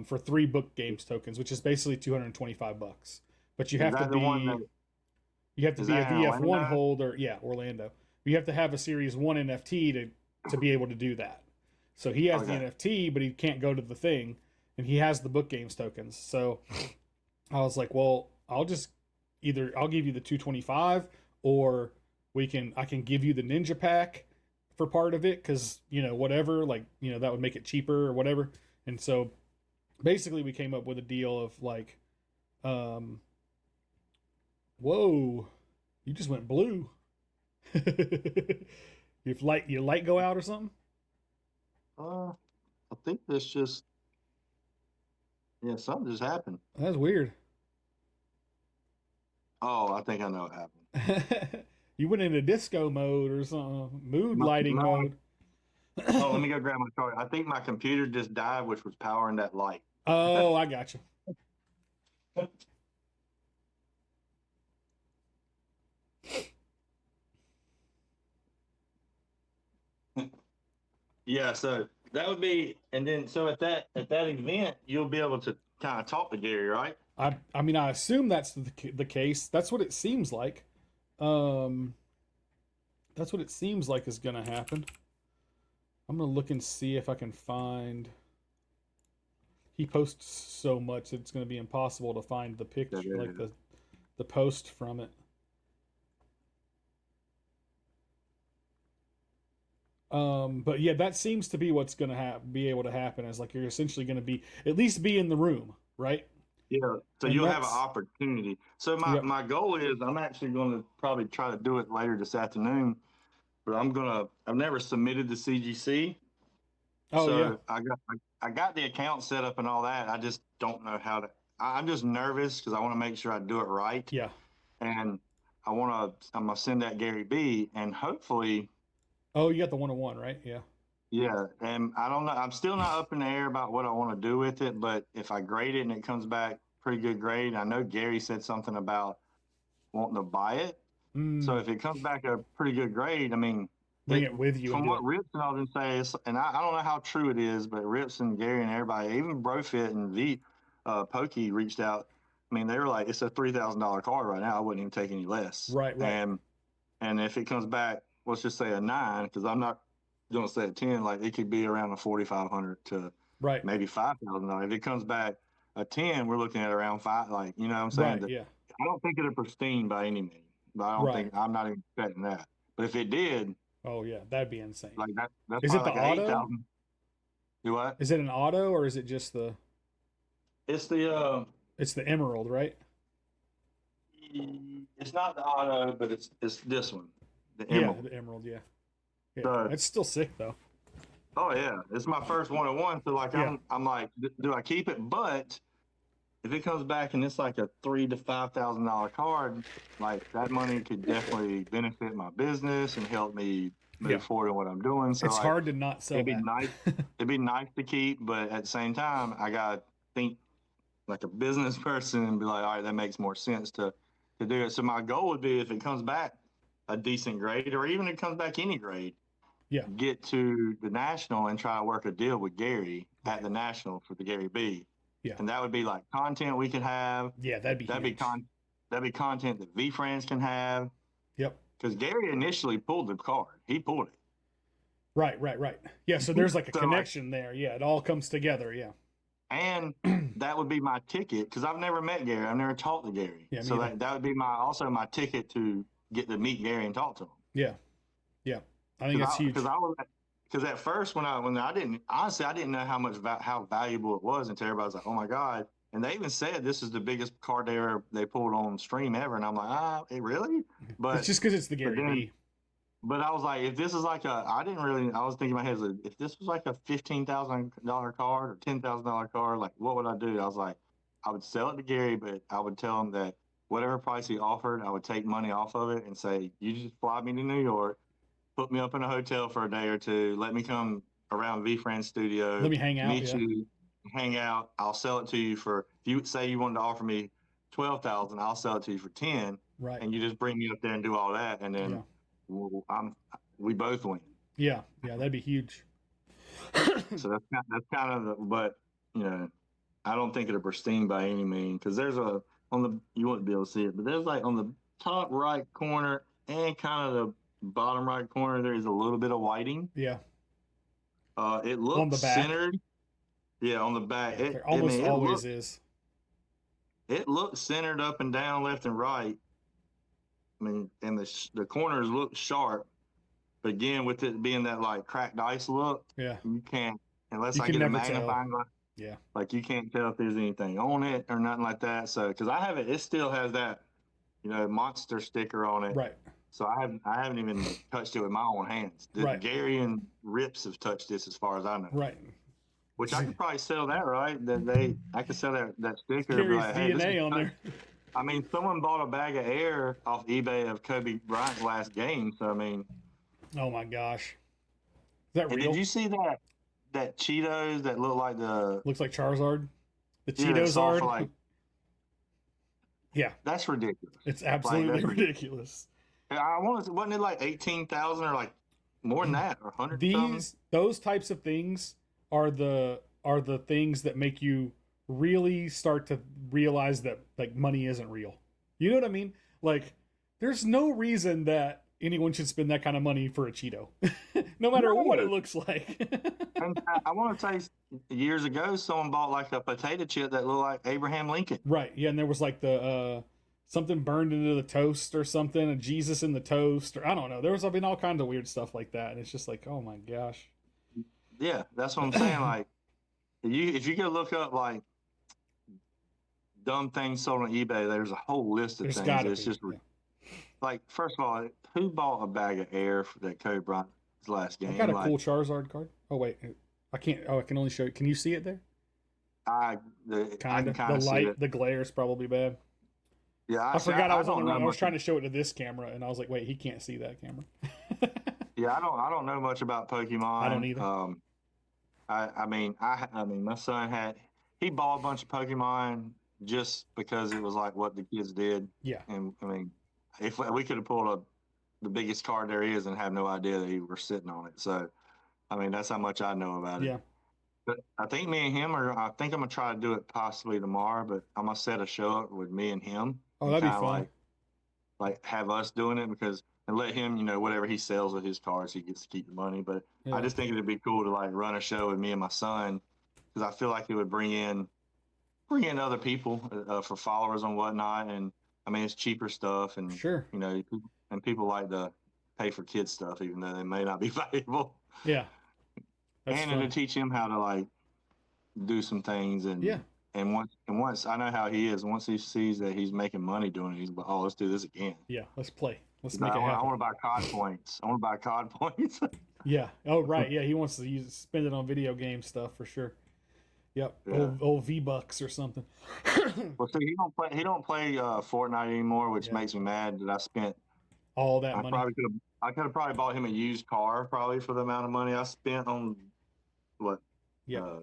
Speaker 1: for 3 book games tokens, which is basically $225. But
Speaker 2: Is that the one that
Speaker 1: you have to
Speaker 2: is
Speaker 1: be a
Speaker 2: that in
Speaker 1: VF1
Speaker 2: Orlando?
Speaker 1: holder. Yeah, Orlando. You have to have a Series 1 NFT to be able to do that. So he has the
Speaker 2: Okay,
Speaker 1: NFT, but he can't go to the thing, and he has the book games tokens. So I was like, well, I'll give you the 225, or I can give you the ninja pack for part of it because whatever, like that would make it cheaper or whatever. And so basically we came up with a deal of like, um, whoa, you just went blue. If your light go out or something.
Speaker 2: uh, I think that's just yeah, something just happened.
Speaker 1: That's weird.
Speaker 2: Oh, I think I know what happened.
Speaker 1: You went into disco mode or something, mood
Speaker 2: My,
Speaker 1: lighting
Speaker 2: my,
Speaker 1: mode.
Speaker 2: oh, let me go grab my card. I think my computer just died, which was powering that light.
Speaker 1: Oh, I got you.
Speaker 2: Yeah, so that would be, and then so at that event, you'll be able to kind of talk to Gary, right?
Speaker 1: I mean, I assume that's the case. That's what it seems like. Um, that's what it seems like is going to happen. I'm going to look and see if I can find. He posts so much it's going to be impossible to find the
Speaker 2: That
Speaker 1: picture, like
Speaker 2: is.
Speaker 1: the post from it. But yeah, that seems to be what's going to be able to happen. Is like you're essentially going to be at least be in the room, right?
Speaker 2: Yeah, so
Speaker 1: And
Speaker 2: you'll have an
Speaker 1: that's
Speaker 2: opportunity. So
Speaker 1: yep.
Speaker 2: my goal is I'm actually going to probably try to do it later this afternoon, but I've never submitted to CGC,
Speaker 1: Oh yeah,
Speaker 2: so I got the account set up and all that. I just don't know how to. I'm just nervous because I want to make sure I do it right,
Speaker 1: yeah.
Speaker 2: and I'm gonna send that Gary B, and hopefully.
Speaker 1: Oh, you got the 101, right? Yeah.
Speaker 2: Yeah, and I don't know. I'm still not up in the air about what I want to do with it, but if I grade it and it comes back pretty good grade, I know Gary said something about wanting to buy it. So
Speaker 1: Mm,
Speaker 2: if it comes back a pretty good grade, I mean,
Speaker 1: bring it with you and
Speaker 2: from
Speaker 1: do
Speaker 2: what
Speaker 1: it.
Speaker 2: Rips and all them say, and I don't know how true it is, but Rips and Gary and everybody, even Brofit and the Pokey reached out. I mean, they were like, it's a $3,000 card right now. I wouldn't even take any less.
Speaker 1: Right, right,
Speaker 2: And if it comes back, let's just say a 9, because I'm not going to say a 10. Like it could be around a 4,500 to
Speaker 1: right,
Speaker 2: maybe $5,000. If it comes back a 10, we're looking at around five. Like you know what I'm saying?
Speaker 1: right. Yeah,
Speaker 2: I don't think it'll pristine by any means, but I don't
Speaker 1: right.
Speaker 2: think I'm not even expecting that. But if it did,
Speaker 1: Oh yeah, that'd be insane.
Speaker 2: like that's
Speaker 1: Is it
Speaker 2: probably
Speaker 1: the
Speaker 2: like an eight
Speaker 1: auto?
Speaker 2: thousand. Do what?
Speaker 1: Is it an auto or is it just the?
Speaker 2: It's the
Speaker 1: It's the emerald, right?
Speaker 2: it's not the auto, but it's this one, the
Speaker 1: Yeah,
Speaker 2: emerald.
Speaker 1: the emerald. Yeah, yeah.
Speaker 2: So
Speaker 1: It's still sick though.
Speaker 2: oh yeah, it's my first one on one. So like
Speaker 1: Yeah,
Speaker 2: I'm like, do I keep it? But if it comes back and it's like a $3,000 to $5,000 card, like that money could definitely benefit my business and help me
Speaker 1: yeah.
Speaker 2: move forward in what I'm doing. So
Speaker 1: It's
Speaker 2: like
Speaker 1: hard to not sell
Speaker 2: it'd be
Speaker 1: that.
Speaker 2: nice. It'd be nice to keep, but at the same time, I gotta think like a business person and be like, all right, that makes more sense to do it. So my goal would be if it comes back a decent grade, or even if it comes back any grade,
Speaker 1: Yeah,
Speaker 2: get to the national and try to work a deal with Gary at
Speaker 1: right.
Speaker 2: the national for the Gary B.
Speaker 1: Yeah,
Speaker 2: And that would be like content we could have.
Speaker 1: yeah. That'd be
Speaker 2: That'd be
Speaker 1: huge.
Speaker 2: that'd be content that V Friends can have.
Speaker 1: Yep.
Speaker 2: Because Gary initially pulled the card. He pulled it.
Speaker 1: Right, right, right. Yeah. So there's like a
Speaker 2: So like
Speaker 1: connection there. Yeah, it all comes together. Yeah.
Speaker 2: and that would be my ticket because I've never met Gary. I've never talked to Gary.
Speaker 1: Yeah. Me
Speaker 2: So
Speaker 1: either.
Speaker 2: that would be my ticket to get to meet Gary and talk to him.
Speaker 1: Yeah. Yeah. I think that's
Speaker 2: Because
Speaker 1: huge.
Speaker 2: I was because at first when I didn't honestly I didn't know how valuable it was until everybody was like, oh my god. And they even said this is the biggest card they pulled on stream ever, and I'm like, it really?
Speaker 1: It's
Speaker 2: But
Speaker 1: just because it's the
Speaker 2: but
Speaker 1: Gary
Speaker 2: then
Speaker 1: B.
Speaker 2: but I was like, if this is like I didn't really I was thinking in my head like, if this was like a $15,000 card or $10,000 card, like what would I do? I was like, I would sell it to Gary, but I would tell him that whatever price he offered, I would take money off of it and say, you just fly me to New York, put me up in a hotel for a day or two, let me come around V Friends
Speaker 1: Let
Speaker 2: studio,
Speaker 1: me hang out.
Speaker 2: meet
Speaker 1: Yeah.
Speaker 2: you, hang out. I'll sell it to you for if you say you wanted to offer me 12,000, I'll sell it to you for 10,
Speaker 1: Right.
Speaker 2: and you just bring me up there and do all that, and
Speaker 1: Yeah.
Speaker 2: then we both win.
Speaker 1: Yeah. Yeah. That'd be huge.
Speaker 2: So that's kind of the but you know I don't think it'll pristine by any means because there's a on the you wouldn't be able to see it, but there's like on the top right corner and kind of the bottom right corner there is a little bit of whiting.
Speaker 1: Yeah.
Speaker 2: It
Speaker 1: On
Speaker 2: looks
Speaker 1: the back.
Speaker 2: centered. Yeah, on the back.
Speaker 1: Yeah. There
Speaker 2: I
Speaker 1: almost
Speaker 2: mean,
Speaker 1: always is.
Speaker 2: it looks centered up and down, left and right. I mean, and the corners look sharp, but again, with it being that like cracked ice look,
Speaker 1: Yeah.
Speaker 2: you can't unless
Speaker 1: You
Speaker 2: I
Speaker 1: can
Speaker 2: get a
Speaker 1: never tell.
Speaker 2: magnifying glass.
Speaker 1: Yeah.
Speaker 2: Like you can't tell if there's anything on it or nothing like that. So, because I have it still has that monster sticker on it.
Speaker 1: Right.
Speaker 2: So I haven't even touched it with my own hands.
Speaker 1: Right.
Speaker 2: Gary and Rips have touched this as far as I know.
Speaker 1: Right.
Speaker 2: Which I could probably sell that, right? I could sell that sticker. And be
Speaker 1: Gary's
Speaker 2: like, hey, this is
Speaker 1: DNA on there.
Speaker 2: I mean, someone bought a bag of air off eBay of Kobe Bryant's last game. So I mean,
Speaker 1: Oh my gosh. Is that
Speaker 2: and
Speaker 1: real?
Speaker 2: did you see that Cheetos that look like the
Speaker 1: Looks like Charizard. The
Speaker 2: yeah the
Speaker 1: Cheetos
Speaker 2: soft
Speaker 1: ard.
Speaker 2: like
Speaker 1: Yeah.
Speaker 2: that's ridiculous.
Speaker 1: It's
Speaker 2: Like
Speaker 1: absolutely
Speaker 2: that's
Speaker 1: ridiculous.
Speaker 2: I want to wasn't it like 18,000 or like more than that or 100 something?
Speaker 1: Those types of things are the things that make you really start to realize that like money isn't real. You know what I mean? Like there's no reason that anyone should spend that kind of money for a Cheeto. No matter what it
Speaker 2: No.
Speaker 1: looks like.
Speaker 2: And I want to say years ago, someone bought like a potato chip that looked like Abraham Lincoln.
Speaker 1: Right. Yeah, and there was like the something burned into the toast or something, and Jesus in the toast, or I don't know. There was all kinds of weird stuff like that, and it's just like, oh my gosh.
Speaker 2: Yeah, that's what I'm saying. Like, if you go look up like dumb things sold on eBay, there's a whole list of
Speaker 1: There's
Speaker 2: things.
Speaker 1: gotta
Speaker 2: It's
Speaker 1: be.
Speaker 2: just
Speaker 1: Yeah.
Speaker 2: like, first of all, who bought a bag of air for that Kobe Bryant's last
Speaker 1: I
Speaker 2: game?
Speaker 1: got a
Speaker 2: Like,
Speaker 1: cool Charizard card. Oh wait, I can't. Oh, I can only show you. Can you see it there?
Speaker 2: I
Speaker 1: Kind
Speaker 2: can
Speaker 1: of.
Speaker 2: kind
Speaker 1: The
Speaker 2: of see
Speaker 1: light,
Speaker 2: it.
Speaker 1: the glare is probably bad.
Speaker 2: Yeah,
Speaker 1: I forgot I was on the
Speaker 2: don't know
Speaker 1: wrong. I was
Speaker 2: much.
Speaker 1: trying to show it to this camera, and I was like, wait, he can't see that camera.
Speaker 2: Yeah, I don't know much about
Speaker 1: I don't
Speaker 2: Pokemon.
Speaker 1: either.
Speaker 2: I mean, my son he bought a bunch of Pokemon just because it was like what the kids did,
Speaker 1: Yeah.
Speaker 2: and I mean, if we could have pulled the biggest card there is and have no idea that he were sitting on it. So, I mean, that's how much I know about it.
Speaker 1: Yeah.
Speaker 2: But I think me and him I think I'm gonna try to do it possibly tomorrow, but I'm gonna set a show up with me and him
Speaker 1: Oh,
Speaker 2: and
Speaker 1: that'd be
Speaker 2: kind of
Speaker 1: fun.
Speaker 2: like have us doing it because and let him, whatever he sells with his cars, he gets to keep the money. But I
Speaker 1: Yeah,
Speaker 2: just think it'd be cool to like run a show with me and my son because I feel like it would bring in other people for followers and whatnot. And I mean, it's cheaper stuff, and
Speaker 1: sure.
Speaker 2: people like to pay for kids stuff, even though they may not be valuable.
Speaker 1: Yeah, that's
Speaker 2: And to
Speaker 1: fun.
Speaker 2: teach him how to like do some things,
Speaker 1: Yeah,
Speaker 2: and once I know how he is, once he sees that he's making money doing it, he's like, oh, let's do this again.
Speaker 1: yeah. Let's play. Let's
Speaker 2: He's like,
Speaker 1: make
Speaker 2: I
Speaker 1: it
Speaker 2: want, I
Speaker 1: happen.
Speaker 2: want to buy COD points. I want to buy COD points.
Speaker 1: Yeah. Oh, right. Yeah, he wants to spend it on video game stuff for sure. Yep.
Speaker 2: Yeah.
Speaker 1: Old V Bucks or something.
Speaker 2: Well, see, he don't play Fortnite anymore, which
Speaker 1: Yeah.
Speaker 2: makes me mad that I spent.
Speaker 1: All that
Speaker 2: I
Speaker 1: money.
Speaker 2: probably could have. I could have probably bought him a used car probably for the amount of money I spent on what
Speaker 1: Yep.
Speaker 2: uh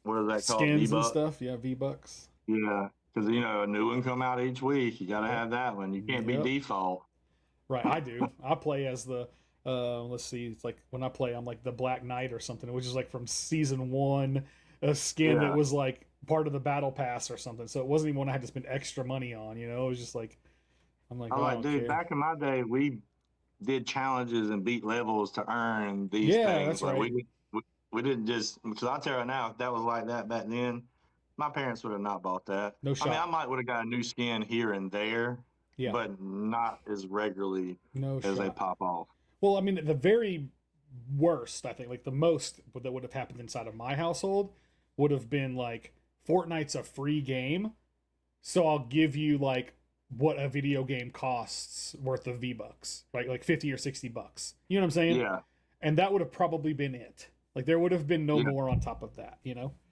Speaker 2: what is that called?
Speaker 1: Skins and
Speaker 2: V-Buck.
Speaker 1: stuff. Yeah, V Bucks.
Speaker 2: Yeah, because a new one come out each week. You got to
Speaker 1: Yep.
Speaker 2: have that one. You can't be
Speaker 1: Yep.
Speaker 2: default.
Speaker 1: Right. I do. I play as the. Let's see. It's like when I play, I'm like the Black Knight or something, which is like from season one, a skin that
Speaker 2: Yeah,
Speaker 1: was like part of the battle pass or something. So it wasn't even one I had to spend extra money on. It was just like I'm like,
Speaker 2: I
Speaker 1: oh,
Speaker 2: was
Speaker 1: I
Speaker 2: like,
Speaker 1: don't
Speaker 2: dude.
Speaker 1: care.
Speaker 2: Back in my day, we did challenges and beat levels to earn these
Speaker 1: Yeah,
Speaker 2: things.
Speaker 1: that's
Speaker 2: Like
Speaker 1: right.
Speaker 2: we didn't just because I'll tell you right now, if that was like that back then, my parents would have not bought that.
Speaker 1: No
Speaker 2: I mean, I
Speaker 1: shot.
Speaker 2: might would have got a new skin here and there,
Speaker 1: Yeah,
Speaker 2: but not as regularly
Speaker 1: no
Speaker 2: as they
Speaker 1: shot.
Speaker 2: pop off.
Speaker 1: Well, I mean, the very worst, I think, like the most that would have happened inside of my household would have been like Fortnite's a free game, so I'll give you like what a video game costs worth of V Bucks, right? Like 50 or $60. You know what I'm saying?
Speaker 2: Yeah,
Speaker 1: And that would have probably been it. Like there would have been no
Speaker 2: yeah.
Speaker 1: more on top of that.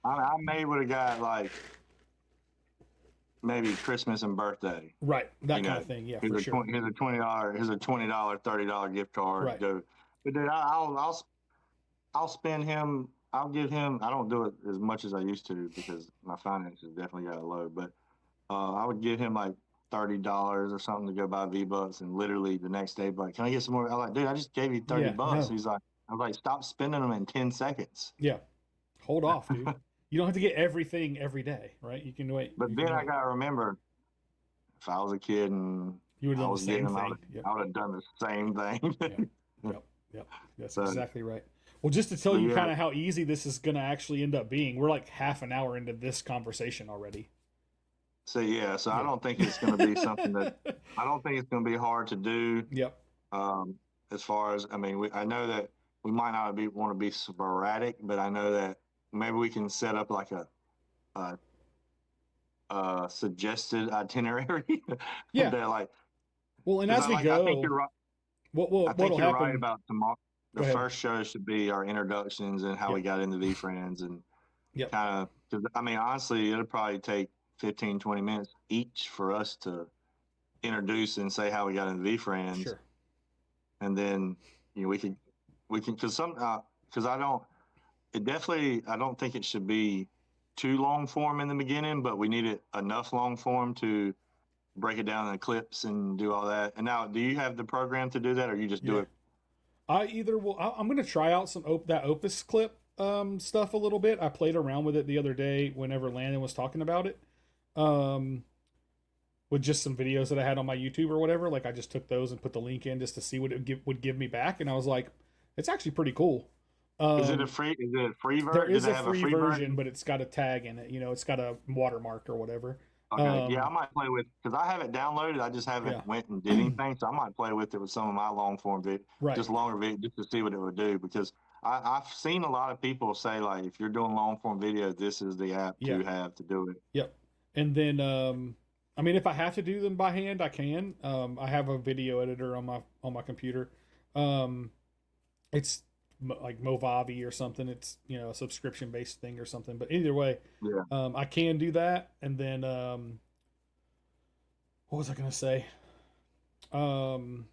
Speaker 2: I may would have got like maybe Christmas and birthday.
Speaker 1: Right. That
Speaker 2: You
Speaker 1: kind of
Speaker 2: know,
Speaker 1: thing. Yeah,
Speaker 2: here's
Speaker 1: for
Speaker 2: a
Speaker 1: sure.
Speaker 2: twenty, here's a $20, here's a $20, $30 gift card.
Speaker 1: Right.
Speaker 2: Go, but dude, I'll spend him. I'll give him. I don't do it as much as I used to because my finances definitely got low. But I would give him like $30 or something to go buy V Bucks, and literally the next day, like, can I get some more? I'm like, dude, I just gave you 30
Speaker 1: Yeah.
Speaker 2: bucks.
Speaker 1: No.
Speaker 2: He's like, I was like, stop spending them in 10 seconds.
Speaker 1: Yeah. Hold off, dude. You don't have to get everything every day, right? You can wait.
Speaker 2: But
Speaker 1: You
Speaker 2: then
Speaker 1: can
Speaker 2: I
Speaker 1: wait.
Speaker 2: gotta remember, if I was a kid and
Speaker 1: You would have
Speaker 2: I
Speaker 1: done the
Speaker 2: was getting
Speaker 1: same
Speaker 2: them,
Speaker 1: thing. Yep.
Speaker 2: I would have done the same
Speaker 1: Yep.
Speaker 2: thing.
Speaker 1: Yep. Yep. That's
Speaker 2: so,
Speaker 1: exactly right. Well, just to tell
Speaker 2: but
Speaker 1: you
Speaker 2: yeah,
Speaker 1: kind of how easy this is going to actually end up being, we're like half an hour into this conversation already.
Speaker 2: so I
Speaker 1: Yeah.
Speaker 2: don't think it's going to be something that I don't think it's going to be hard to do.
Speaker 1: Yep.
Speaker 2: Um, as far as I mean, I know that we might not want to be sporadic, but I know that maybe we can set up like a, a suggested itinerary
Speaker 1: Yeah.
Speaker 2: that like
Speaker 1: Well, and
Speaker 2: because
Speaker 1: as we
Speaker 2: I think you're
Speaker 1: go,
Speaker 2: right. I think
Speaker 1: what'll
Speaker 2: you're right
Speaker 1: happen?
Speaker 2: about tomorrow. The
Speaker 1: Go ahead.
Speaker 2: first show should be our introductions and how we
Speaker 1: Yep.
Speaker 2: got into V Friends and
Speaker 1: Yep.
Speaker 2: kind of. Because I mean, honestly, it'll probably take 15, 20 minutes each for us to introduce and say how we got into V Friends,
Speaker 1: Sure.
Speaker 2: and then we can because I don't it definitely I don't think it should be too long form in the beginning, but we need it enough long form to break it down in clips and do all that. And now, do you have the program to do that, or you just do
Speaker 1: Yeah.
Speaker 2: it?
Speaker 1: I either will. I'm going to try out that Opus clip stuff a little bit. I played around with it the other day whenever Landon was talking about it. Um, with just some videos that I had on my YouTube or whatever. Like I just took those and put the link in just to see what would give me back, and I was like, it's actually pretty cool.
Speaker 2: Is it a
Speaker 1: Um,
Speaker 2: free? Is it a free
Speaker 1: there
Speaker 2: version? Does
Speaker 1: is
Speaker 2: it
Speaker 1: a
Speaker 2: have a
Speaker 1: free
Speaker 2: free
Speaker 1: version,
Speaker 2: version?
Speaker 1: but it's got a tag in it. It's got a watermark or whatever.
Speaker 2: Okay, yeah, I
Speaker 1: Um,
Speaker 2: might play with because I have it downloaded. I just haven't
Speaker 1: yeah,
Speaker 2: went and did anything, so I might play with it with some of my long form vid,
Speaker 1: right.
Speaker 2: just longer video, just to see what it would do. Because I've seen a lot of people say like, if you're doing long form video, this is the app
Speaker 1: Yeah,
Speaker 2: to have to do it.
Speaker 1: yep. And then, I mean, if I have to do them by hand, I can. I have a video editor on my computer. Um, it's like Movavi or something. It's a subscription based thing or something. But either way,
Speaker 2: Yeah,
Speaker 1: I can do that. And then what was I gonna say? Um,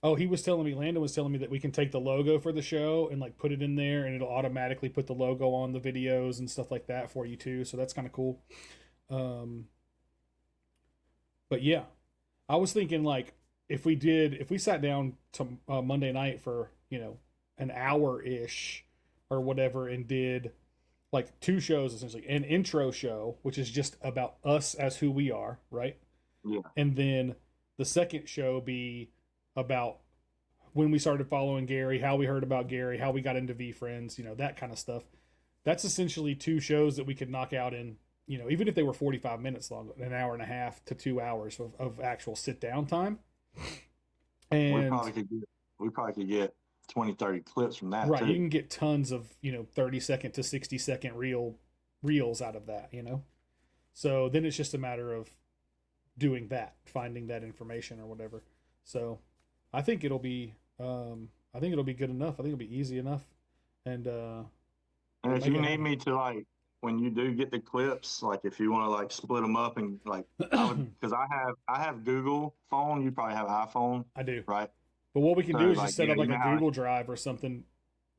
Speaker 1: oh, Landon was telling me that we can take the logo for the show and like put it in there, and it'll automatically put the logo on the videos and stuff like that for you too. So that's kind of cool. Um, but yeah, I was thinking like if we sat down to Monday night for an hour ish or whatever and did like two shows essentially, an intro show, which is just about us as who we are, right?
Speaker 2: Yeah.
Speaker 1: And then the second show be about when we started following Gary, how we heard about Gary, how we got into V Friends, that kind of stuff. That's essentially two shows that we could knock out in, even if they were 45 minutes long, an hour and a half to 2 hours of actual sit down time.
Speaker 2: We
Speaker 1: And
Speaker 2: probably could get we probably could get 20, 30 clips from that
Speaker 1: right, you
Speaker 2: too.
Speaker 1: can get tons of 30-second to 60-second reels out of that. So then it's just a matter of doing that, finding that information or whatever. So I think it'll be good enough. I think it'll be easy enough. And
Speaker 2: And
Speaker 1: we'll
Speaker 2: if
Speaker 1: make
Speaker 2: you
Speaker 1: it
Speaker 2: need
Speaker 1: happen.
Speaker 2: me to like when you do get the clips, like if you want to like split them up and like I would because I have Google phone, you probably have iPhone,
Speaker 1: I do.
Speaker 2: right?
Speaker 1: But what we can
Speaker 2: So
Speaker 1: do is just
Speaker 2: like
Speaker 1: set up
Speaker 2: you
Speaker 1: like a
Speaker 2: know how
Speaker 1: Google Drive or something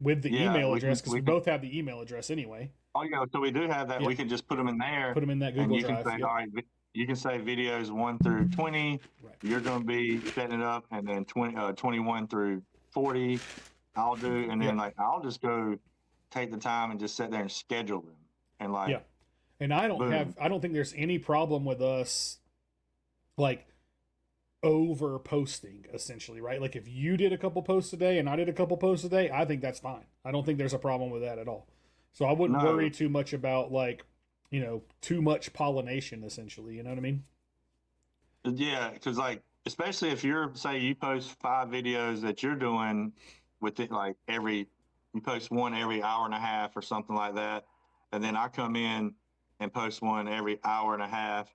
Speaker 1: with the
Speaker 2: yeah
Speaker 1: email
Speaker 2: we
Speaker 1: address
Speaker 2: can
Speaker 1: because we
Speaker 2: we can
Speaker 1: both have the email address anyway.
Speaker 2: oh yeah so we do have that
Speaker 1: Yeah,
Speaker 2: we can just put them in
Speaker 1: put
Speaker 2: there
Speaker 1: them in that
Speaker 2: and
Speaker 1: Google
Speaker 2: you can
Speaker 1: Drive.
Speaker 2: say all
Speaker 1: Yep.
Speaker 2: right you can say videos 1 through 20
Speaker 1: Right.
Speaker 2: you're going to be setting it up and then 21 through 40 I'll do and then
Speaker 1: Yep.
Speaker 2: like I'll just go take the time and just sit there and schedule them and like
Speaker 1: Yeah. And I don't
Speaker 2: boom.
Speaker 1: have. I don't think there's any problem with us like over posting essentially, right? Like if you did a couple posts a day and I did a couple posts a day, I think that's fine. I don't think there's a problem with that at all. So I wouldn't worry
Speaker 2: No,
Speaker 1: too much about like, too much pollination essentially, you know what I mean?
Speaker 2: yeah, because like especially if you're say you post 5 videos that you're doing with it like every you post one every hour and a half or something like that, and then I come in and post one every hour and a half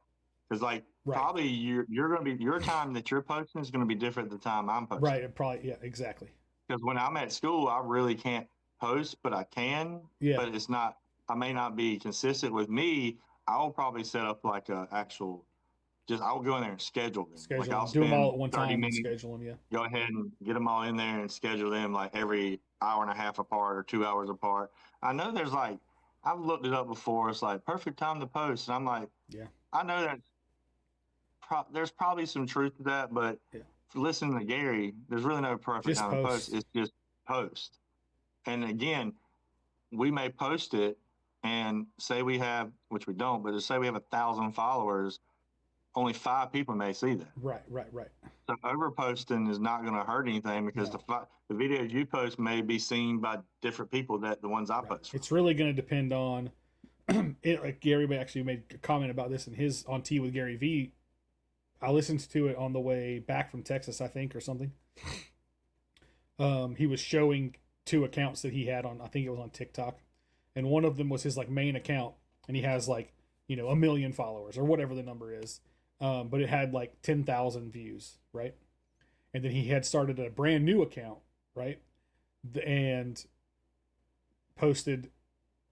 Speaker 2: because like
Speaker 1: Right.
Speaker 2: probably you're gonna be your time that you're posting is gonna be different than the time I'm
Speaker 1: Right.
Speaker 2: posting
Speaker 1: It probably yeah, exactly.
Speaker 2: because when I'm at school I really can't post but I can
Speaker 1: Yeah.
Speaker 2: but it's not I may not be consistent with me. I'll probably set up like a actual just I'll go in there and schedule them. Like
Speaker 1: Schedule
Speaker 2: I'll
Speaker 1: them. Do them all
Speaker 2: spend
Speaker 1: at one
Speaker 2: 30
Speaker 1: time and
Speaker 2: minutes,
Speaker 1: schedule them, yeah.
Speaker 2: go ahead and get them all in there and schedule them like every hour and a half apart or 2 hours apart. I know there's like I've looked it up before. It's like perfect time to post, and I'm like,
Speaker 1: Yeah.
Speaker 2: I know that there's probably some truth to that, but
Speaker 1: Yeah.
Speaker 2: listening to Gary, there's really no perfect
Speaker 1: Just
Speaker 2: time to post.
Speaker 1: post.
Speaker 2: It's just post. And again, we may post it and say we have, which we don't, but just say we have 1,000 followers only 5 people may see that.
Speaker 1: Right, right, right.
Speaker 2: So overposting is not going to hurt anything because
Speaker 1: No.
Speaker 2: the videos you post may be seen by different people that the ones I
Speaker 1: Right.
Speaker 2: post from.
Speaker 1: It's really going to depend on it. Like Gary actually made a comment about this in his on Tea with Gary V. I listened to it on the way back from Texas, I think, or something. He was showing two accounts that he had on. I think it was on TikTok, and one of them was his like main account, and he has like 1 million followers or whatever the number is. But it had like 10,000 views, right? And then he had started a brand new account, right? And posted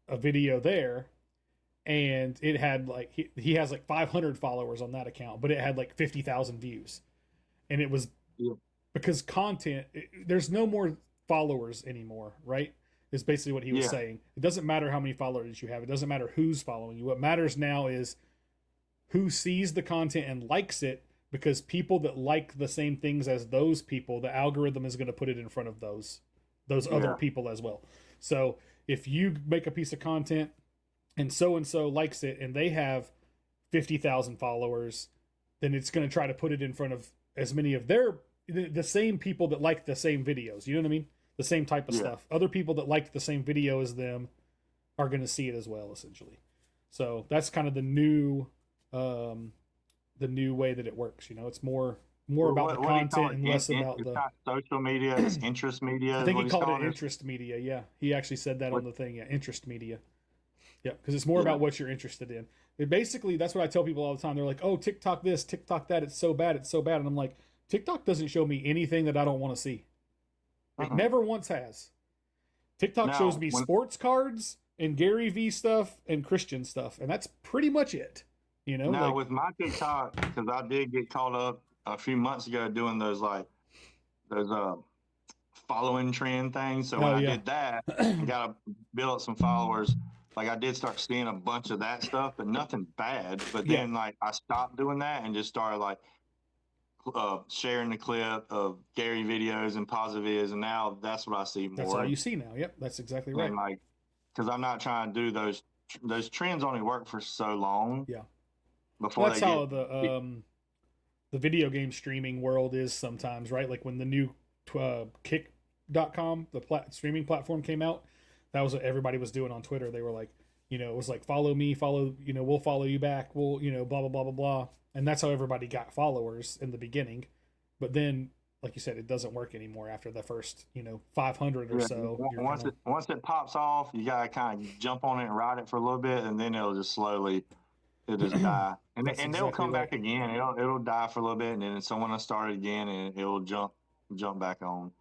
Speaker 1: a video there, and it had like he has like 500 followers on that account, but it had like 50,000 views, and it was
Speaker 2: Yeah.
Speaker 1: because there's no more followers anymore, right? Is basically what he was
Speaker 2: Yeah.
Speaker 1: saying. It doesn't matter how many followers you have. It doesn't matter who's following you. What matters now is who sees the content and likes it, because people that like the same things as those people, the algorithm is going to put it in front of those other
Speaker 2: Yeah.
Speaker 1: people as well. So if you make a piece of content and so likes it and they have 50,000 followers, then it's going to try to put it in front of as many of the same people that like the same videos. You know what I mean? The same type of
Speaker 2: Yeah.
Speaker 1: stuff. Other people that liked the same video as them are going to see it as well, essentially. So that's kind of the new way that it works. It's more
Speaker 2: Well,
Speaker 1: about the
Speaker 2: what do you call
Speaker 1: content
Speaker 2: it?
Speaker 1: and less about
Speaker 2: It's
Speaker 1: the.
Speaker 2: not social media. It's interest media.
Speaker 1: I
Speaker 2: Is
Speaker 1: think
Speaker 2: what
Speaker 1: he
Speaker 2: he's
Speaker 1: called it
Speaker 2: calling it.
Speaker 1: interest media. Yeah, he actually said that on
Speaker 2: What-
Speaker 1: the thing. Yeah, interest media. Yeah, because it's more
Speaker 2: Yeah.
Speaker 1: about what you're interested in. Basically, that's what I tell people all the time. They're like, "Oh, TikTok this, TikTok that. It's so bad. It's so bad." And I'm like, TikTok doesn't show me anything that I don't want to see. It
Speaker 2: Uh-uh.
Speaker 1: never once has. TikTok shows
Speaker 2: Now,
Speaker 1: me
Speaker 2: when
Speaker 1: sports cards and Gary V stuff and Christian stuff, and that's pretty much it.
Speaker 2: now
Speaker 1: Like
Speaker 2: with my TikTok, because I did get caught up a few months ago doing those like those following trend things. So when
Speaker 1: oh
Speaker 2: I
Speaker 1: yeah,
Speaker 2: did that and got to build up some followers, like I did start seeing a bunch of that stuff, but nothing bad. But
Speaker 1: yeah,
Speaker 2: then like I stopped doing that and just started like sharing the clip of Gary videos and positive videos, and now that's what I see
Speaker 1: that's all
Speaker 2: more.
Speaker 1: you see now. Yep, that's exactly
Speaker 2: And
Speaker 1: right.
Speaker 2: like because I'm not trying to do those trends only work for so long
Speaker 1: Yeah. Well,
Speaker 2: before
Speaker 1: that's
Speaker 2: they
Speaker 1: how
Speaker 2: get.
Speaker 1: the video game streaming world is sometimes, right? Like when the new kick.com, the streaming platform came out, that was what everybody was doing on Twitter. They were like, it was like, follow me, we'll follow you back. We'll, blah, blah, blah, blah, blah. And that's how everybody got followers in the beginning. But then, like you said, it doesn't work anymore after the first, 500 or
Speaker 2: Yeah,
Speaker 1: so. You're kind
Speaker 2: once
Speaker 1: of,
Speaker 2: it pops off, you gotta kind of jump on it and ride it for a little bit, and then it'll just die,
Speaker 1: that's
Speaker 2: and they'll
Speaker 1: exactly
Speaker 2: come
Speaker 1: right.
Speaker 2: back again. It'll die for a little bit, and then someone will start it again, and it'll jump back on.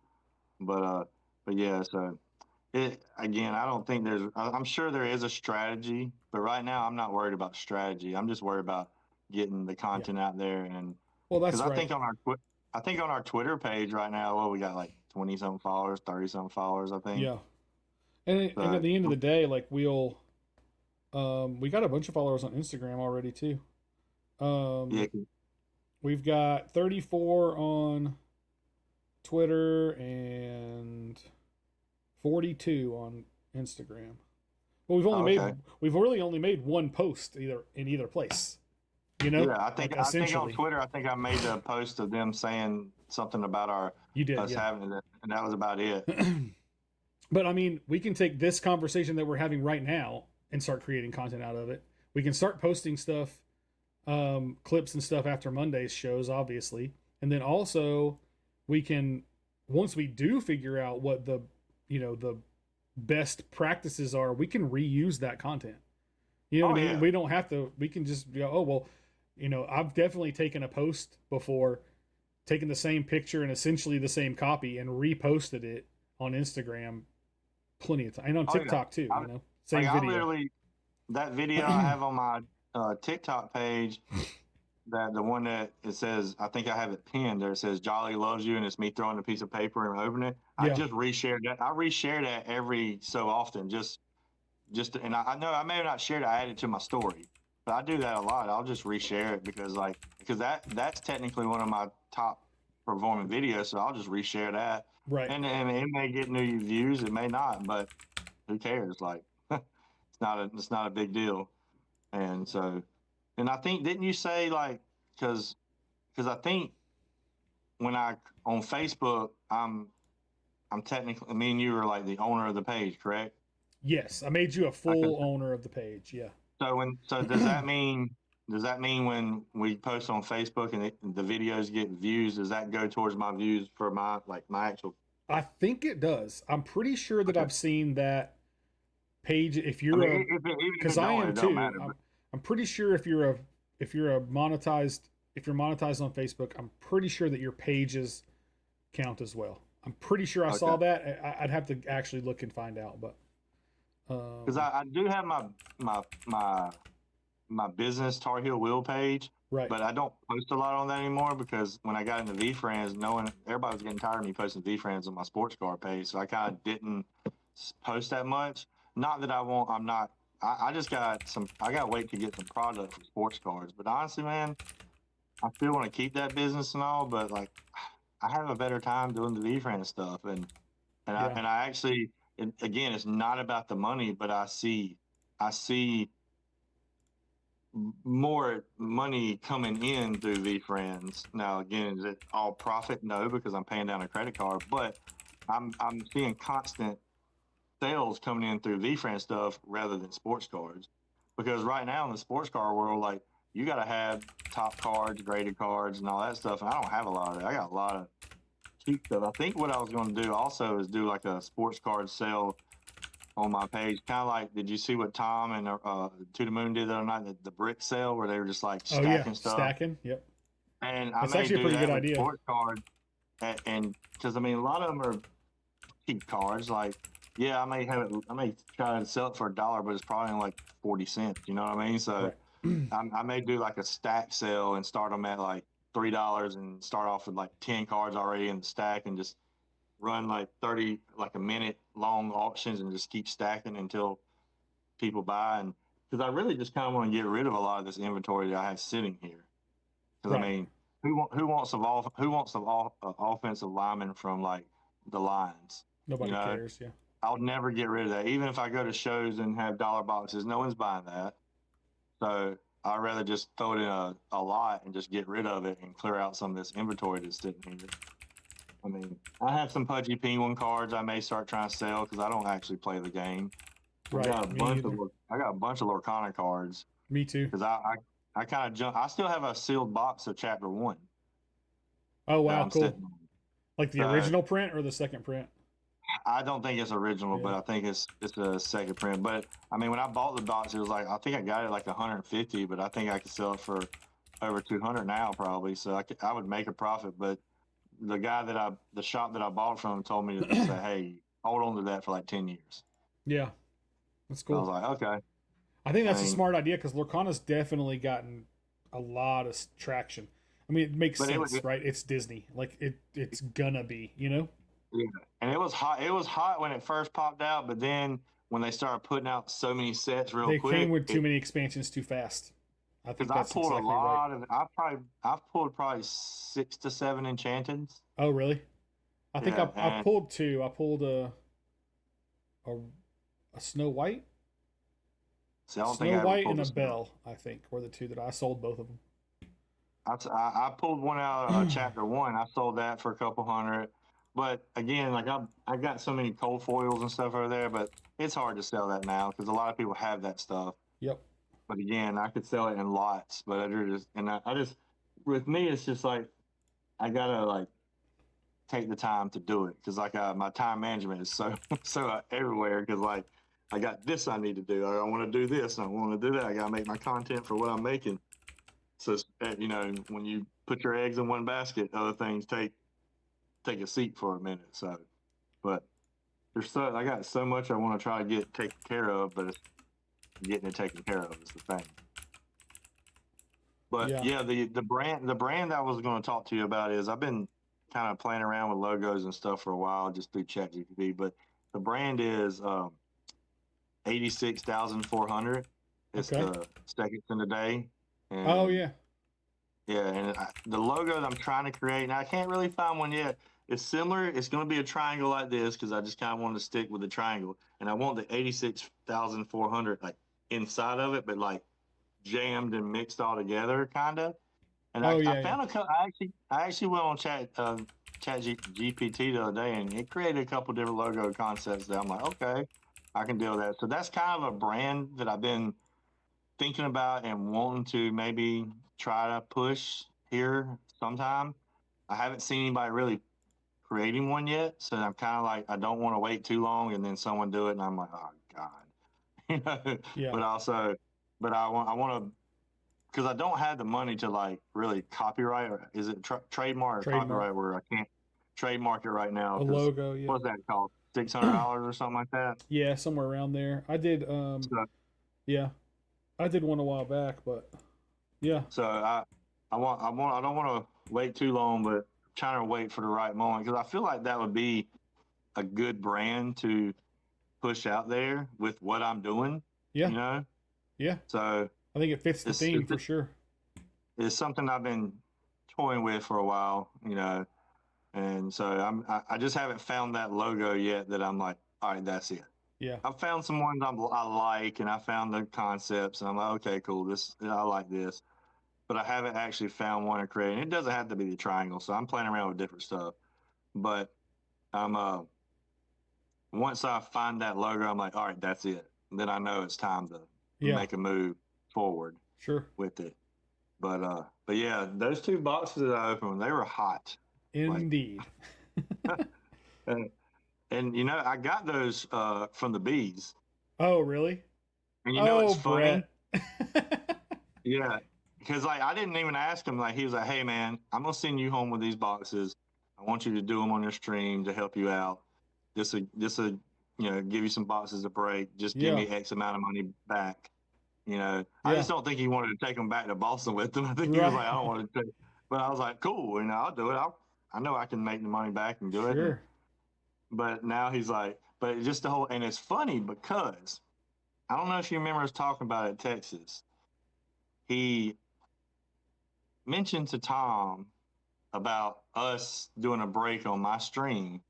Speaker 2: But yeah, so it again. I don't think I'm sure there is a strategy, but right now I'm not worried about strategy. I'm just worried about getting the
Speaker 1: Yeah.
Speaker 2: content out there, and
Speaker 1: Well,
Speaker 2: because
Speaker 1: that's right.
Speaker 2: I think on our Twitter page right now, well, we got like 20 something followers, 30 something followers, I think.
Speaker 1: Yeah. And at
Speaker 2: So
Speaker 1: the end of the day, like we got a bunch of followers on Instagram already too.
Speaker 2: yeah,
Speaker 1: We've got 34 on Twitter and 42 on Instagram. But
Speaker 2: oh, okay.
Speaker 1: we've really only made one post either in either place.
Speaker 2: Yeah,
Speaker 1: Like
Speaker 2: I think on
Speaker 1: essentially.
Speaker 2: Twitter, I think I made the post of them saying something about
Speaker 1: You did,
Speaker 2: us
Speaker 1: yeah.
Speaker 2: having it, and that was about it.
Speaker 1: But I mean, we can take this conversation that we're having right now and start creating content out of it. We can start posting stuff, clips and stuff after Monday's shows, obviously. And then also we can, once we do figure out what the best practices are, we can reuse that content. You know what
Speaker 2: Oh
Speaker 1: I mean?
Speaker 2: yeah,
Speaker 1: We don't have to, we can just go, oh, well, I've definitely taken a post before, taken the same picture and essentially the same copy and reposted it on Instagram plenty of time. And on
Speaker 2: oh yeah.
Speaker 1: TikTok too,
Speaker 2: I,
Speaker 1: same
Speaker 2: I
Speaker 1: video.
Speaker 2: literally that video I have on my TikTok page, that the one that it says, I think I have it pinned there. It says "Jolly loves you," and it's me throwing a piece of paper and opening it. I
Speaker 1: Yeah,
Speaker 2: just reshared that. I reshare that every so often, and I know I may have not shared it. I added to my story, but I do that a lot. I'll just reshare it because that's technically one of my top performing videos. So I'll just reshare that,
Speaker 1: right.
Speaker 2: and it may get new views, it may not, but who cares? Like it's not a big deal. And so, and I think didn't you say like because I think when I on Facebook I'm technically, me and you are like the owner of the page, correct?
Speaker 1: Yes, I made you a
Speaker 2: Okay.
Speaker 1: full owner of the page. Yeah.
Speaker 2: So does that mean when we post on Facebook and the videos get views, does that go towards my views for my actual?
Speaker 1: I think it does. I'm pretty sure that
Speaker 2: Okay.
Speaker 1: I've seen that page. If
Speaker 2: I
Speaker 1: you're
Speaker 2: mean,
Speaker 1: a,
Speaker 2: even if
Speaker 1: because
Speaker 2: it
Speaker 1: I
Speaker 2: don't,
Speaker 1: am
Speaker 2: it don't
Speaker 1: too.
Speaker 2: matter. But
Speaker 1: I'm pretty sure if you're monetized, if you're monetized on Facebook, I'm pretty sure that your pages count as well. I'm pretty sure I saw
Speaker 2: okay,
Speaker 1: that. I'd have to actually look and find out, but
Speaker 2: because
Speaker 1: um,
Speaker 2: I do have my my my business Tar Heel Wheel page,
Speaker 1: right.
Speaker 2: but I don't post a lot on that anymore because when I got into V Friends, knowing everybody was getting tired of me posting V Friends on my sports car page, so I kind of didn't post that much. Not that I won't. I'm not. I just got some. I got to wait to get some product for sports cars. But honestly, man, I still want to keep that business and all. But like, I have a better time doing the V Friends stuff,
Speaker 1: Yeah.
Speaker 2: and I actually, again, it's not about the money, but I see more money coming in through V Friends. Now, again, is it all profit? No, because I'm paying down a credit card, but I'm seeing constant sales coming in through V Friends stuff rather than sports cards. Because right now in the sports car world, like you got to have top cards, graded cards, and all that stuff. And I don't have a lot of that. I got a lot of cheap stuff. I think what I was going to do also is do like a sports card sale on my page. Kind of like, did you see what Tom and To the Moon did the other night? The brick sale where they were just like
Speaker 1: Oh yeah,
Speaker 2: stacking stuff.
Speaker 1: stacking. Yep.
Speaker 2: And I
Speaker 1: That's
Speaker 2: may
Speaker 1: actually a
Speaker 2: do
Speaker 1: pretty good
Speaker 2: that with
Speaker 1: idea.
Speaker 2: sports cards, and because I mean a lot of them are cheap cards. Like, yeah, I may try to sell it for $1, but it's probably only like 40 cents. You know what I mean? So
Speaker 1: Right.
Speaker 2: I may do like a stack sale and start them at like $3 and start off with like 10 cards already in the stack and just run like 30, like a minute long auctions and just keep stacking until people buy. And because I really just kind of want to get rid of a lot of this inventory that I have sitting here. Because I
Speaker 1: Right.
Speaker 2: mean, who wants of offensive linemen from like the Lions? You
Speaker 1: Nobody
Speaker 2: know,
Speaker 1: cares. Yeah.
Speaker 2: I'll never get rid of that. Even if I go to shows and have dollar boxes, no one's buying that. So I'd rather just throw it in a lot and just get rid of it and clear out some of this inventory that's sitting here. I mean, I have some Pudgy Penguin cards I may start trying to sell because I don't actually play the game.
Speaker 1: Right. Me either.
Speaker 2: I got a bunch of Lorcana cards
Speaker 1: Me too.
Speaker 2: because I kind of jump. I still have a sealed box of Chapter One
Speaker 1: Oh
Speaker 2: that
Speaker 1: wow,
Speaker 2: I'm sitting
Speaker 1: cool.
Speaker 2: on.
Speaker 1: Like the
Speaker 2: So
Speaker 1: original print or the second print?
Speaker 2: I don't think it's original, but
Speaker 1: Yeah.
Speaker 2: I think it's a second print. But I mean, when I bought the box, it was like I think I got it like 150, but I think I could sell it for over 200 now probably. So I would make a profit. But the shop that I bought from told me to just say, hey, hold on to that for like 10 years.
Speaker 1: Yeah. That's
Speaker 2: I was
Speaker 1: cool.
Speaker 2: like, okay.
Speaker 1: I think
Speaker 2: I
Speaker 1: that's a
Speaker 2: mean,
Speaker 1: smart idea because Lorcana's definitely gotten a lot of traction. I mean, it makes
Speaker 2: but
Speaker 1: sense, right? It's Disney. Like it's gonna be, you know?
Speaker 2: yeah, and it was hot. It was hot when it first popped out, but then when they started putting out so many sets real
Speaker 1: They came
Speaker 2: quick,
Speaker 1: with too many expansions too fast. I
Speaker 2: because
Speaker 1: think that's exactly right.
Speaker 2: I've pulled probably 6 to 7 enchanteds.
Speaker 1: Oh, really? I think
Speaker 2: Yeah,
Speaker 1: I
Speaker 2: and
Speaker 1: pulled two. I pulled a, a Snow White,
Speaker 2: see, I don't think
Speaker 1: Snow
Speaker 2: I ever
Speaker 1: White,
Speaker 2: pulled
Speaker 1: and
Speaker 2: the
Speaker 1: a
Speaker 2: snow.
Speaker 1: Belle. I think were the two that I sold both of them.
Speaker 2: I pulled one out of chapter one. I sold that for a couple hundred. But again, like I got so many cold foils and stuff over there, but it's hard to sell that now because a lot of people have that stuff.
Speaker 1: Yep.
Speaker 2: But again, I could sell it in lots, but I just with me, it's just like I gotta like take the time to do it because like my time management is so everywhere because like I got this I need to do. I want to do this. I want to do that. I gotta make my content for what I'm making. So when you put your eggs in one basket, other things take a seat for a minute. So, but I got so much I want to try to get taken care of, but it's getting it taken care of is the thing. But
Speaker 1: Yeah.
Speaker 2: yeah, the brand I was going to talk to you about is I've been kind of playing around with logos and stuff for a while just through ChatGPT. But the brand is 86,400. It's
Speaker 1: Okay.
Speaker 2: the seconds in a day,
Speaker 1: Oh
Speaker 2: and
Speaker 1: yeah.
Speaker 2: yeah, and the logo that I'm trying to create, now I can't really find one yet. It's similar. It's going to be a triangle like this because I just kind of wanted to stick with the triangle, and I want the 86,400 like inside of it, but like jammed and mixed all together, kind of. And
Speaker 1: Oh
Speaker 2: I
Speaker 1: yeah. Yeah.
Speaker 2: found a couple. I actually went on GPT the other day, and it created a couple different logo concepts that I'm like, okay, I can deal with that. So that's kind of a brand that I've been thinking about and wanting to maybe try to push here sometime. I haven't seen anybody really creating one yet, so I'm kind of like I don't want to wait too long and then someone do it, and I'm like, oh god, you know.
Speaker 1: Yeah.
Speaker 2: But also, but I want to because I don't have the money to like really copyright or is it trademark or
Speaker 1: Trademark
Speaker 2: copyright where I can't trademark it right now
Speaker 1: a
Speaker 2: because
Speaker 1: logo. Yeah.
Speaker 2: what's that called $600 or something like that.
Speaker 1: Yeah. Somewhere around there. I did.
Speaker 2: So
Speaker 1: Yeah. I did one a while back, but yeah.
Speaker 2: So I don't want to wait too long, but I'm trying to wait for the right moment because I feel like that would be a good brand to push out there with what I'm doing,
Speaker 1: Yeah.
Speaker 2: you know.
Speaker 1: Yeah.
Speaker 2: So
Speaker 1: I think it fits the
Speaker 2: it's
Speaker 1: theme
Speaker 2: it's,
Speaker 1: for sure.
Speaker 2: it's something I've been toying with for a while, and so I just haven't found that logo yet that I'm like, all right, that's it.
Speaker 1: Yeah.
Speaker 2: I've found some ones I like, and I found the concepts, and I'm like, okay, cool, this I like this. But I haven't actually found one to create. And it doesn't have to be the triangle, so I'm playing around with different stuff. But I'm once I find that logo, I'm like, all right, that's it. And then I know it's time to
Speaker 1: Yeah.
Speaker 2: make a move forward
Speaker 1: Sure.
Speaker 2: with it. But yeah, those two boxes that I opened, they were hot. Like,
Speaker 1: Indeed.
Speaker 2: and, and I got those from the bees.
Speaker 1: Oh really?
Speaker 2: And it's
Speaker 1: Oh
Speaker 2: funny?
Speaker 1: Brett.
Speaker 2: Yeah, because like I didn't even ask him. Like he was like, "Hey man, I'm gonna send you home with these boxes. I want you to do them on your stream to help you out. This will give you some boxes to break. Just give
Speaker 1: Yeah.
Speaker 2: me X amount of money back. I just
Speaker 1: Yeah.
Speaker 2: don't think he wanted to take them back to Boston with him. I think he was like, I don't
Speaker 1: Right.
Speaker 2: want to take. But I was like, cool. I'll do it. I know I can make the money back and do it.
Speaker 1: Sure.
Speaker 2: But now he's like, but just the whole, and it's funny because I don't know if you remember us talking about it at Texas. He mentioned to Tom about us doing a break on my stream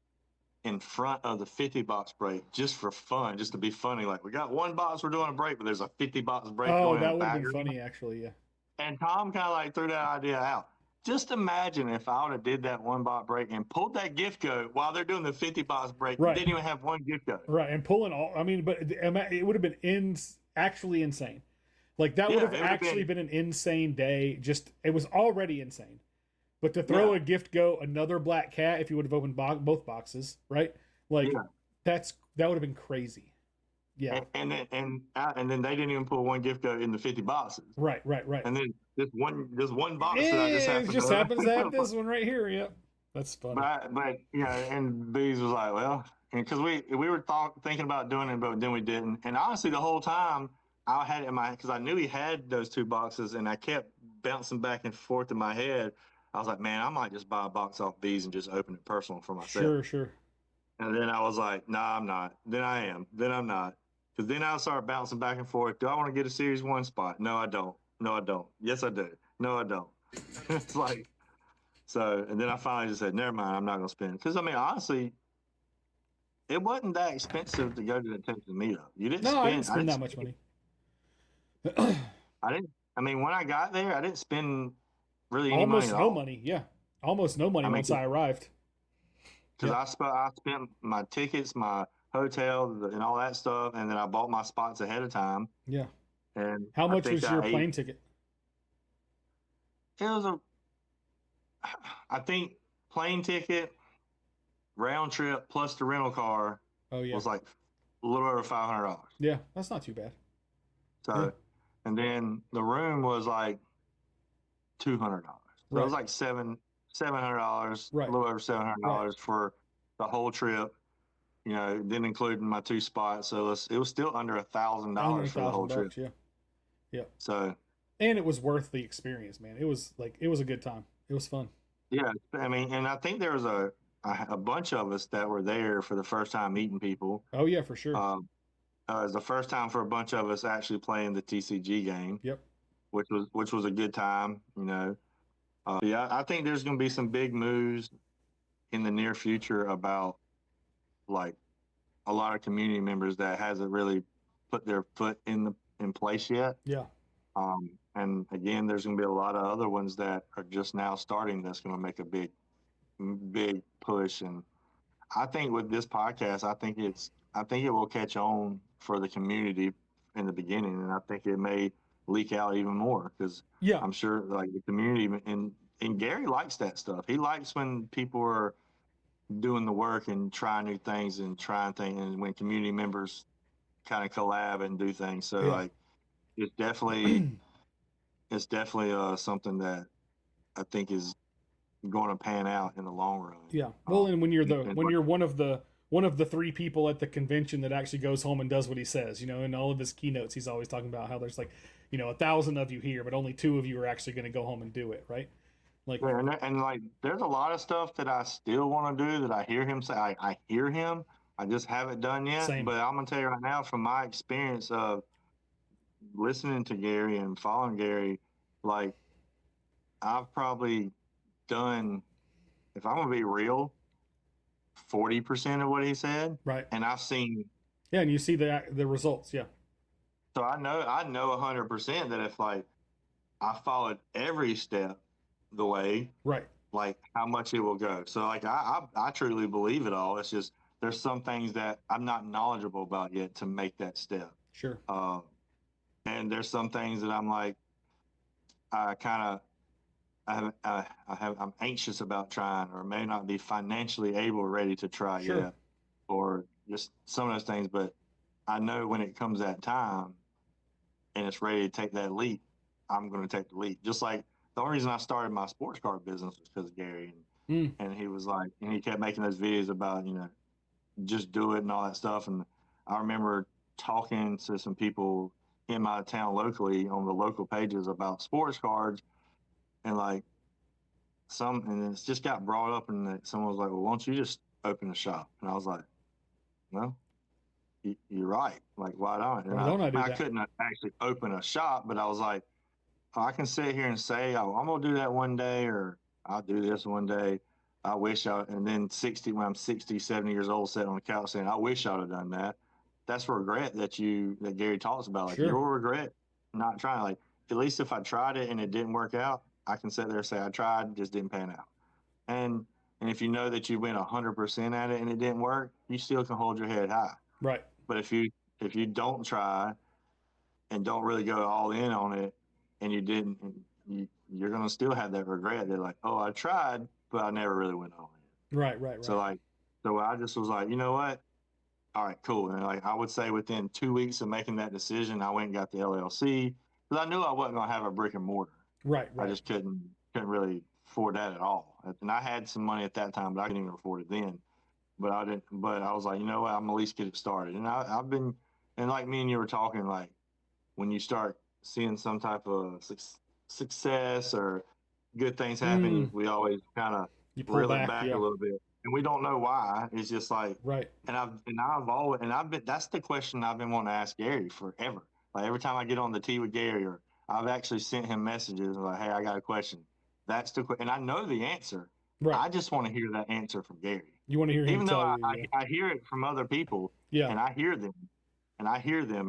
Speaker 2: in front of the 50 box break just for fun, just to be funny. Like, we got one box, we're doing a break, but there's a 50 box break
Speaker 1: Oh,
Speaker 2: going in
Speaker 1: that
Speaker 2: the
Speaker 1: would have been
Speaker 2: back.
Speaker 1: funny, actually. Yeah.
Speaker 2: And Tom kind of like threw that idea out. Just imagine if I would have did that one box break and pulled that gift code while they're doing the 50 box break,
Speaker 1: Right.
Speaker 2: didn't even have one gift code.
Speaker 1: Right. And pulling all, I mean, but it would have been actually insane. Like, that would
Speaker 2: Yeah,
Speaker 1: have
Speaker 2: it would have
Speaker 1: actually
Speaker 2: been.
Speaker 1: been an insane day. Just, it was already insane. But to throw
Speaker 2: Yeah,
Speaker 1: a gift go, another black cat, if you would have opened both boxes, right? Like,
Speaker 2: yeah.
Speaker 1: that would have been crazy. Yeah.
Speaker 2: And then they didn't even put one gift code in the 50 boxes.
Speaker 1: Right. Right. Right.
Speaker 2: And then this one box that I just
Speaker 1: It
Speaker 2: happened
Speaker 1: just happens to have
Speaker 2: to.
Speaker 1: this one right here. Yep. That's funny.
Speaker 2: But and Bees was like, well, and because we were thinking about doing it, but then we didn't. And honestly, the whole time I had it in my, because I knew he had those two boxes, and I kept bouncing back and forth in my head. I was like, man, I might just buy a box off Bees and just open it personal for myself.
Speaker 1: Sure. Sure.
Speaker 2: And then I was like, nah, I'm not. Then I am. Then I'm not. Because then I started bouncing back and forth. Do I want to get a Series 1 spot? No, I don't. No, I don't. Yes, I do. No, I don't. It's like, so, and then I finally just said, never mind, I'm not going to spend. Because, I mean, honestly, it wasn't that expensive to go to the Texas meetup. You didn't
Speaker 1: No, I didn't
Speaker 2: spend,
Speaker 1: spend that much money.
Speaker 2: I mean, when I got there, I didn't spend really any money
Speaker 1: Almost
Speaker 2: at
Speaker 1: no
Speaker 2: all.
Speaker 1: money. Yeah. Almost no money
Speaker 2: I mean,
Speaker 1: once I arrived.
Speaker 2: because
Speaker 1: Yeah.
Speaker 2: I spent my tickets, my hotel, and all that stuff. And then I bought my spots ahead of time.
Speaker 1: Yeah.
Speaker 2: And
Speaker 1: How
Speaker 2: I
Speaker 1: much
Speaker 2: think
Speaker 1: was your
Speaker 2: I ate,
Speaker 1: plane ticket?
Speaker 2: it was I think plane ticket, round trip, plus the rental car
Speaker 1: Oh, yeah.
Speaker 2: was like a little over $500.
Speaker 1: Yeah. That's not too bad. Yeah.
Speaker 2: So, and then the room was like $200. So it was
Speaker 1: Right.
Speaker 2: like $700, a
Speaker 1: Right.
Speaker 2: little over seven hundred
Speaker 1: Right.
Speaker 2: dollars for the whole trip. Then including my two spots. So it was still under
Speaker 1: Under a
Speaker 2: $1,000 for the
Speaker 1: thousand
Speaker 2: whole trip.
Speaker 1: bucks. Yeah. Yeah.
Speaker 2: So
Speaker 1: And it was worth the experience, man. It was a good time. It was fun.
Speaker 2: yeah, I mean, and I think there was a bunch of us that were there for the first time meeting people.
Speaker 1: Oh, yeah, for sure.
Speaker 2: It was the first time for a bunch of us actually playing the TCG game,
Speaker 1: Yep.
Speaker 2: which was a good time. Yeah, I think there's going to be some big moves in the near future about like a lot of community members that hasn't really put their foot in place yet.
Speaker 1: Yeah.
Speaker 2: And again, there's going to be a lot of other ones that are just now starting that's going to make a big push. And I think with this podcast, I think it will catch on for the community in the beginning, and I think it may leak out even more because
Speaker 1: Yeah.
Speaker 2: I'm sure like the community and Gary likes that stuff. He likes when people are doing the work and trying new things and trying things, and when community members kind of collab and do things. So
Speaker 1: Yeah.
Speaker 2: like it's definitely it's definitely something that I think is going to pan out in the long run.
Speaker 1: Yeah. Well, and when you're
Speaker 2: And
Speaker 1: when you're one of the three people at the convention that actually goes home and does what he says, in all of his keynotes, he's always talking about how there's like, 1,000 of you here, but only two of you are actually going to go home and do it, right? Like,
Speaker 2: yeah, and like there's a lot of stuff that I still want to do that I hear him say. I hear him. I just haven't done yet.
Speaker 1: same.
Speaker 2: But I'm gonna tell you right now, from my experience of listening to Gary and following Gary, like I've probably done, if I'm gonna be real, 40% of what he said,
Speaker 1: Right.
Speaker 2: and I've seen.
Speaker 1: Yeah, and you see the results. Yeah.
Speaker 2: So I know 100% that if like I followed every step the way,
Speaker 1: Right.
Speaker 2: like how much it will go. So like I truly believe it all. It's just there's some things that I'm not knowledgeable about yet to make that step.
Speaker 1: Sure.
Speaker 2: And there's some things that I'm like I kind of I'm anxious about trying, or may not be financially able or ready to try
Speaker 1: Sure.
Speaker 2: yet, or just some of those things. But I know when it comes that time and it's ready to take that leap, I'm going to take the leap. Just like the only reason I started my sports car business was because of Gary,
Speaker 1: Mm.
Speaker 2: and he was like, and he kept making those videos about just do it and all that stuff. And I remember talking to some people in my town locally on the local pages about sports cards, and like and it's just got brought up, and someone was like, well, why don't you just open a shop? And I was like, well, you're right. Like, why don't? And
Speaker 1: Why don't I do
Speaker 2: I
Speaker 1: that?
Speaker 2: couldn't actually open a shop, but I was like, oh, I can sit here and say, oh, I'm gonna do that one day, or I'll do this one day. I wish and then 60, when I'm 60, 70 years old, sitting on the couch saying, I wish I would have done that. That's regret that Gary talks about. Like
Speaker 1: Sure.
Speaker 2: you'll regret not trying. Like at least if I tried it and it didn't work out, I can sit there and say I tried, just didn't pan out. And and if you know that you went 100% at it and it didn't work, you still can hold your head high.
Speaker 1: Right.
Speaker 2: But if you don't try and don't really go all in on it, and you didn't, and you're gonna still have that regret. That like, oh, I tried, but I never really went all in.
Speaker 1: Right. Right.
Speaker 2: So
Speaker 1: Right.
Speaker 2: like, so I just was like, you know what? All right, cool. And like I would say within 2 weeks of making that decision, I went and got the LLC because I knew I wasn't gonna have a brick and mortar.
Speaker 1: Right.
Speaker 2: I
Speaker 1: Right.
Speaker 2: just couldn't really afford that at all. And I had some money at that time, but I couldn't even afford it then. But I didn't. But I was like, you know what? I'm gonna at least get it started. And I've been, and like me and you were talking, like when you start seeing some type of success or good things happen,
Speaker 1: Mm,
Speaker 2: we always kind of
Speaker 1: you pull
Speaker 2: reel it
Speaker 1: back.
Speaker 2: back a
Speaker 1: Yeah.
Speaker 2: little bit, and we don't know why. It's just like,
Speaker 1: Right.
Speaker 2: and I've been that's the question I've been wanting to ask Gary forever. Like every time I get on the tee with Gary, or I've actually sent him messages like, "Hey, I got a question." That's the question, and I know the answer.
Speaker 1: Right.
Speaker 2: I just want to hear that answer from Gary,
Speaker 1: You want to hear him
Speaker 2: even though
Speaker 1: tell you. Yeah.
Speaker 2: I hear it from other people,
Speaker 1: Yeah.
Speaker 2: and I hear them, and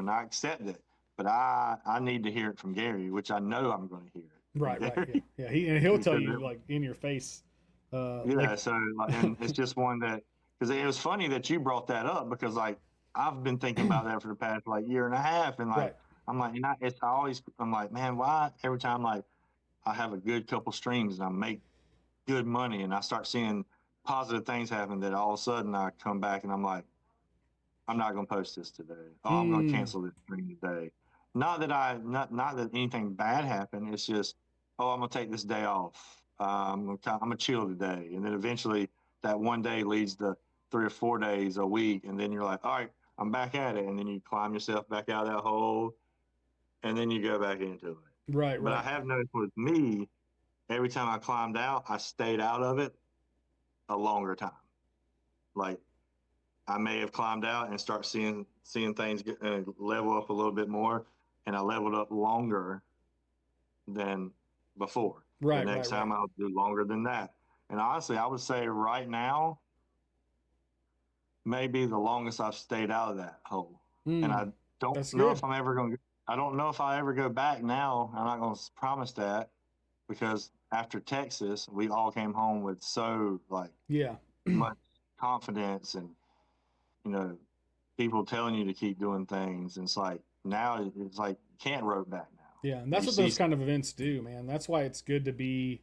Speaker 2: I accept it. But I need to hear it from Gary, which I know I'm going to hear it from
Speaker 1: Right. Right. Yeah.
Speaker 2: Gary
Speaker 1: Yeah. He'll tell
Speaker 2: because
Speaker 1: you like in your face.
Speaker 2: yeah.
Speaker 1: Like.
Speaker 2: So and it's just one that because it was funny that you brought that up because like I've been thinking about that for the past like year and a half, and like
Speaker 1: Right.
Speaker 2: I'm like, I'm like, man, why every time like I have a good couple streams and I make good money and I start seeing positive things happen, that all of a sudden I come back and I'm like, I'm not going to post this today. Oh, I'm going to
Speaker 1: Mm,
Speaker 2: cancel this stream today. Not that anything bad happened. It's just, oh, I'm going to take this day off. I'm going to chill today. And then eventually that one day leads to 3 or 4 days a week. And then you're like, all right, I'm back at it. And then you climb yourself back out of that hole and then you go back into it.
Speaker 1: right.
Speaker 2: But I
Speaker 1: Right.
Speaker 2: have noticed with me, every time I climbed out, I stayed out of it a longer time. Like I may have climbed out and start seeing things level up a little bit more, and I leveled up longer than before. The
Speaker 1: Right.
Speaker 2: next
Speaker 1: Right.
Speaker 2: time
Speaker 1: Right.
Speaker 2: I'll do longer than that. And honestly, I would say right now maybe the longest I've stayed out of that hole. And
Speaker 1: Mm,
Speaker 2: I don't
Speaker 1: that's
Speaker 2: know if
Speaker 1: good.
Speaker 2: I'm ever going. I don't know if I ever go back now. I'm not going to promise that because after Texas, we all came home with so like
Speaker 1: Yeah.
Speaker 2: much confidence and you know people telling you to keep doing things. And it's like now it's like you can't rope back now.
Speaker 1: Yeah. And
Speaker 2: If
Speaker 1: that's
Speaker 2: you
Speaker 1: what
Speaker 2: see,
Speaker 1: those kind of events do, man. That's why it's good to be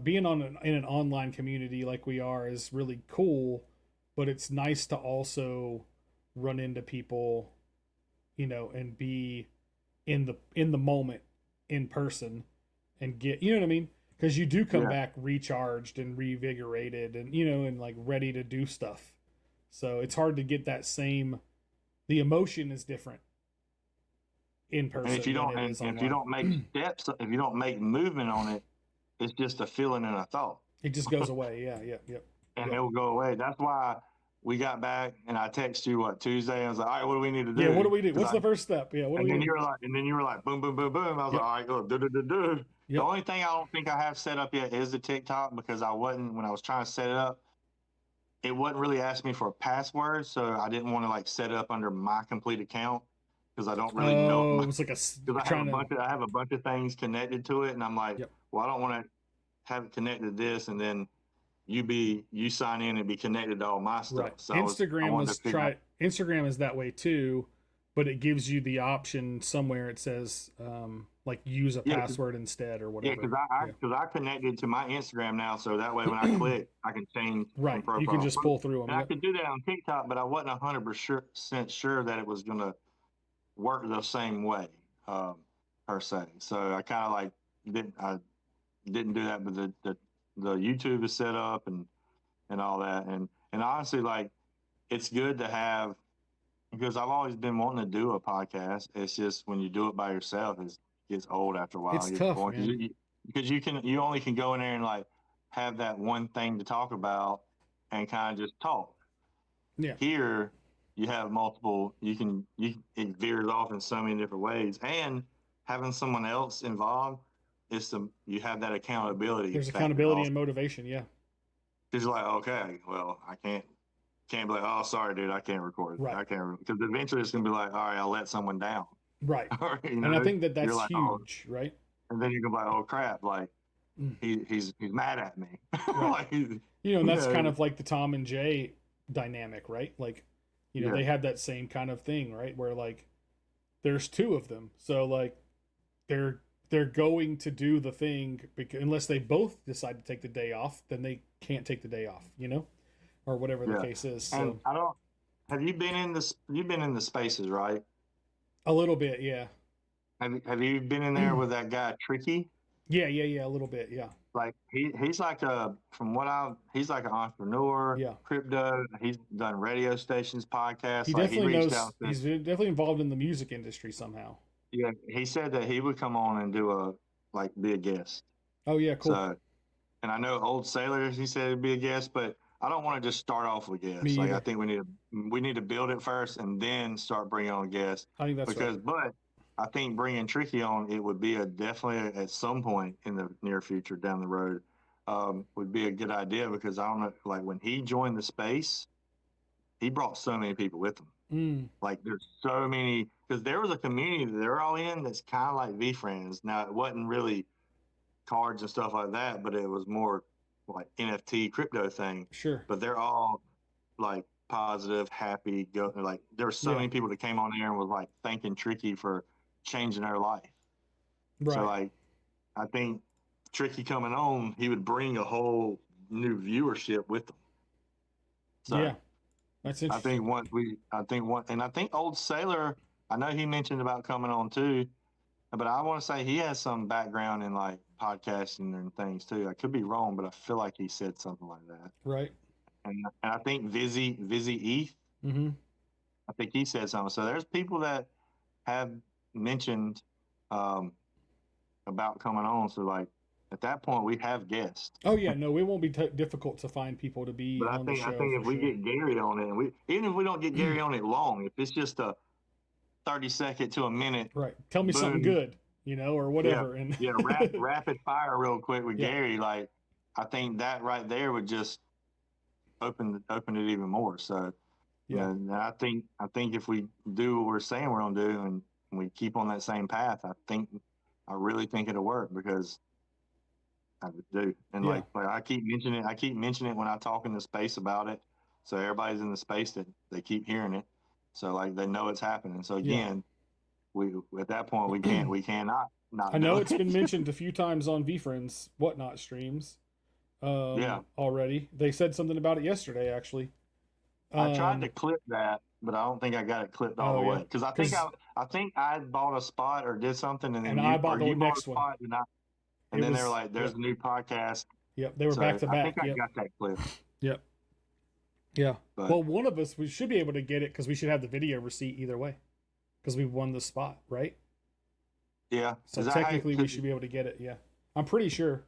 Speaker 1: being in an online community like we are is really cool. But it's nice to also run into people, and be in the moment in person and get, you know what I mean? Because you do come
Speaker 2: yeah,
Speaker 1: back recharged and revigorated and and like ready to do stuff. So it's hard to get that same. The emotion is different in
Speaker 2: and if
Speaker 1: person
Speaker 2: you
Speaker 1: than
Speaker 2: don't,
Speaker 1: it
Speaker 2: and
Speaker 1: is
Speaker 2: if you
Speaker 1: online.
Speaker 2: don't make steps, if you don't make movement on it, it's just a feeling and a thought,
Speaker 1: It just goes away. Yeah. Yep. Yep.
Speaker 2: and it
Speaker 1: Yep.
Speaker 2: will go away. That's why we got back, and I text you what Tuesday. I was like, all right, what do we need to
Speaker 1: Yeah. What do
Speaker 2: do?
Speaker 1: we do?
Speaker 2: Because
Speaker 1: What's
Speaker 2: I
Speaker 1: the first step? Yeah. What do
Speaker 2: And
Speaker 1: we
Speaker 2: then
Speaker 1: do?
Speaker 2: you were like, boom, boom, boom, boom. I was like,
Speaker 1: Yep.
Speaker 2: all right, go, do, do, do, do. The
Speaker 1: Yep.
Speaker 2: only thing I don't think I have set up yet is the TikTok because I wasn't when I was trying to set it up. It wasn't really asking me for a password, so I didn't want to like set it up under my complete account because I don't really know
Speaker 1: Oh,
Speaker 2: my
Speaker 1: it's like
Speaker 2: because
Speaker 1: you're trying to.
Speaker 2: I have a bunch of things connected to it, and I'm like,
Speaker 1: Yep.
Speaker 2: well, I don't want to have it connected to this, and then you sign in and be connected to all my
Speaker 1: Right.
Speaker 2: stuff. So I
Speaker 1: Instagram
Speaker 2: wanted
Speaker 1: was
Speaker 2: to figure out.
Speaker 1: try. Instagram is that way too, but it gives you the option somewhere. It says like use a
Speaker 2: Yeah,
Speaker 1: password instead or
Speaker 2: yeah,
Speaker 1: whatever. Yeah.
Speaker 2: because I connected to my Instagram now, so that way when I click, I can change from
Speaker 1: Right. You can
Speaker 2: profile.
Speaker 1: just pull through them.
Speaker 2: And I
Speaker 1: Yep.
Speaker 2: could do that on TikTok, but I wasn't 100% sure that it was going to work the same way, per se. So I kind of like didn't do that, but the YouTube is set up and all that, and honestly, like it's good to have because I've always been wanting to do a podcast. It's just when you do it by yourself, it gets old after a while.
Speaker 1: It's
Speaker 2: It gets
Speaker 1: tough,
Speaker 2: boring
Speaker 1: man.
Speaker 2: because you only can go in there and like have that one thing to talk about and kind of just talk.
Speaker 1: Yeah.
Speaker 2: Here, you have multiple. It veers off in so many different ways, and having someone else involved is you have that accountability
Speaker 1: There's
Speaker 2: factor
Speaker 1: accountability
Speaker 2: also.
Speaker 1: and motivation. Yeah.
Speaker 2: He's like, okay, well, I can't be like, oh, sorry, dude, I can't record.
Speaker 1: Right.
Speaker 2: I can't because eventually it's gonna be like, all right, I'll let someone down.
Speaker 1: Right.
Speaker 2: Or,
Speaker 1: And I think that
Speaker 2: you're
Speaker 1: that's
Speaker 2: like, oh,
Speaker 1: huge, right?
Speaker 2: and then you're gonna be like, oh crap, like
Speaker 1: Mm,
Speaker 2: he's mad at me.
Speaker 1: right.
Speaker 2: Like,
Speaker 1: And that's kind of like the Tom and Jay dynamic, right? Like,
Speaker 2: yeah,
Speaker 1: they had that same kind of thing, right? Where like there's two of them. So like they're going to do the thing because unless they both decide to take the day off, then they can't take the day off, or whatever the
Speaker 2: yeah.
Speaker 1: case is.
Speaker 2: And
Speaker 1: So
Speaker 2: I don't have you been in this? You've been in the spaces, right?
Speaker 1: a little bit, yeah.
Speaker 2: Have you been in there with that guy Tricky?
Speaker 1: Yeah, a little bit, yeah.
Speaker 2: Like he's like a from what I he's like an entrepreneur,
Speaker 1: Yeah.
Speaker 2: crypto. He's done radio stations,
Speaker 1: He
Speaker 2: podcasts. Like he
Speaker 1: definitely
Speaker 2: reached
Speaker 1: knows
Speaker 2: out and said,
Speaker 1: he's definitely involved in the music industry somehow.
Speaker 2: yeah, he said that he would come on and do be a guest.
Speaker 1: Oh yeah, cool.
Speaker 2: So, and I know Old Sailors, he said it'd be a guest, but I don't want to just start off with
Speaker 1: Me
Speaker 2: guests. Like I
Speaker 1: either.
Speaker 2: think we need to build it first and then start bringing on guests
Speaker 1: I think that's right.
Speaker 2: but I think bringing Tricky on it would be definitely at some point in the near future down the road would be a good idea because I don't know like when he joined the space, he brought so many people with him.
Speaker 1: Mm,
Speaker 2: Like there's so many because there was a community that they're all in that's kind of like V Friends. Now it wasn't really cards and stuff like that, but it was more like NFT crypto thing.
Speaker 1: sure.
Speaker 2: But they're all like positive, happy. Go like there were so
Speaker 1: Yeah.
Speaker 2: many people that came on there and was like thanking Tricky for changing their life. So
Speaker 1: Right.
Speaker 2: like I think Tricky coming on, he would bring a whole new viewership with them. So
Speaker 1: Yeah. That's
Speaker 2: I think
Speaker 1: interesting.
Speaker 2: and I think Old Sailor, I know he mentioned about coming on too, but I want to say he has some background in like podcasting and things too. I could be wrong, but I feel like he said something like that.
Speaker 1: Right.
Speaker 2: And I think Vizzy Eth,
Speaker 1: Mm-hmm.
Speaker 2: I think he said something. So there's people that have mentioned um, about coming on. So like at that point, we have guests.
Speaker 1: Oh yeah, no, it won't be difficult to find people to be
Speaker 2: But
Speaker 1: on the
Speaker 2: I
Speaker 1: show
Speaker 2: think
Speaker 1: for
Speaker 2: if we
Speaker 1: sure.
Speaker 2: get Gary on it, and we even if we don't get Gary on it long, if it's just a 30-second to a minute,
Speaker 1: Right. Tell me something
Speaker 2: boom,
Speaker 1: good, or
Speaker 2: yeah,
Speaker 1: whatever. And
Speaker 2: yeah, rapid fire real quick with
Speaker 1: yeah,
Speaker 2: Gary. Like I think that right there would just open it even more. So
Speaker 1: yeah,
Speaker 2: and I think if we do what we're saying we're gonna do and we keep on that same path, I really think it'll work because I do. And
Speaker 1: yeah,
Speaker 2: like I keep mentioning it when I talk in the space about it. So everybody's in the space that they keep hearing it. So like they know it's happening. So
Speaker 1: yeah.
Speaker 2: again, we at that point we cannot
Speaker 1: I
Speaker 2: not
Speaker 1: know
Speaker 2: do
Speaker 1: it's been
Speaker 2: it.
Speaker 1: mentioned a few times on VFriends whatnot streams
Speaker 2: Yeah.
Speaker 1: already. They said something about it yesterday, actually.
Speaker 2: I tried to
Speaker 1: Um,
Speaker 2: clip that, but I don't think I got it clipped all
Speaker 1: oh
Speaker 2: the way
Speaker 1: yeah,
Speaker 2: because
Speaker 1: because
Speaker 2: I think I bought a spot or did something, and then
Speaker 1: and I bought the
Speaker 2: you bought a
Speaker 1: next one.
Speaker 2: spot,
Speaker 1: It
Speaker 2: and then they were
Speaker 1: was
Speaker 2: like, "There's a
Speaker 1: yep,
Speaker 2: new podcast."
Speaker 1: yep. They were back
Speaker 2: So
Speaker 1: to
Speaker 2: I think
Speaker 1: back.
Speaker 2: I
Speaker 1: Yep,
Speaker 2: got that clip,
Speaker 1: yep, yeah.
Speaker 2: but
Speaker 1: Well, one of us we should be able to get it because we should have the video receipt either way because we won the spot, right?
Speaker 2: yeah,
Speaker 1: So
Speaker 2: is that how?
Speaker 1: technically, we should be able to get it. Yeah, I'm pretty sure.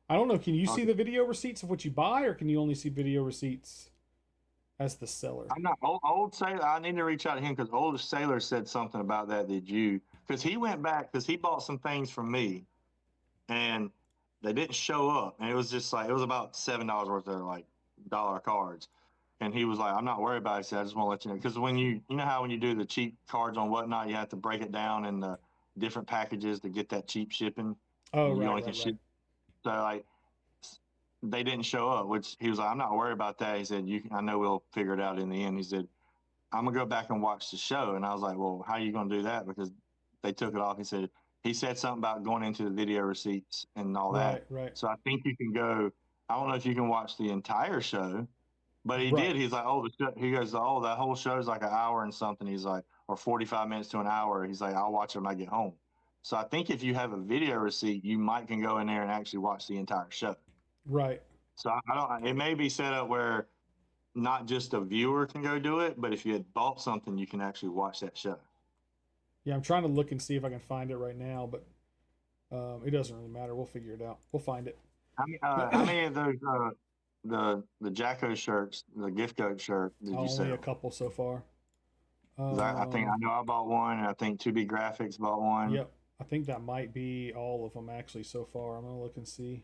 Speaker 1: I don't know. Can you see
Speaker 2: Okay.
Speaker 1: the video receipts of what you buy, or can you only see video receipts as the seller?
Speaker 2: I'm not old Sailor. I need to reach out to him because old Sailor said something about that. Did you? Because he went back because he bought some things from me, and they didn't show up, and it was just like it was about $7 worth of like dollar cards. And he was like, "I'm not worried about it." He said, "I just want to let you know because when you know how when you do the cheap cards on whatnot, you have to break it down in the different packages to get that cheap shipping,
Speaker 1: Oh,
Speaker 2: and you
Speaker 1: right,
Speaker 2: only can
Speaker 1: right, right.
Speaker 2: ship. So like they didn't show up, which he was like, "I'm not worried about that." He said, I know we'll figure it out in the end." He said, "I'm gonna go back and watch the show," and I was like, "Well, how are you gonna do that?" Because they took it off. He said something about going into the video receipts and all that.
Speaker 1: Right, right,
Speaker 2: So I think you can go. I don't know if you can watch the entire show, but he did.
Speaker 1: right,
Speaker 2: He's like, "Oh, he goes, oh, that whole show's like an hour and something." He's like, or 45 minutes to an hour. He's like, "I'll watch it when I get home." So I think if you have a video receipt, you might can go in there and actually watch the entire show.
Speaker 1: right.
Speaker 2: So I don't. It may be set up where not just a viewer can go do it, but if you had bought something, you can actually watch that show.
Speaker 1: Yeah, I'm trying to look and see if I can find it right now, but it doesn't really matter. We'll figure it out. We'll find it.
Speaker 2: How many of those the Jacko shirts, the gift code shirt, did you
Speaker 1: Only a
Speaker 2: sell?
Speaker 1: couple so far.
Speaker 2: 'Cause I think I know I bought one, and I think 2B Graphics bought one.
Speaker 1: Yep. I think that might be all of them actually so far. I'm gonna look and see.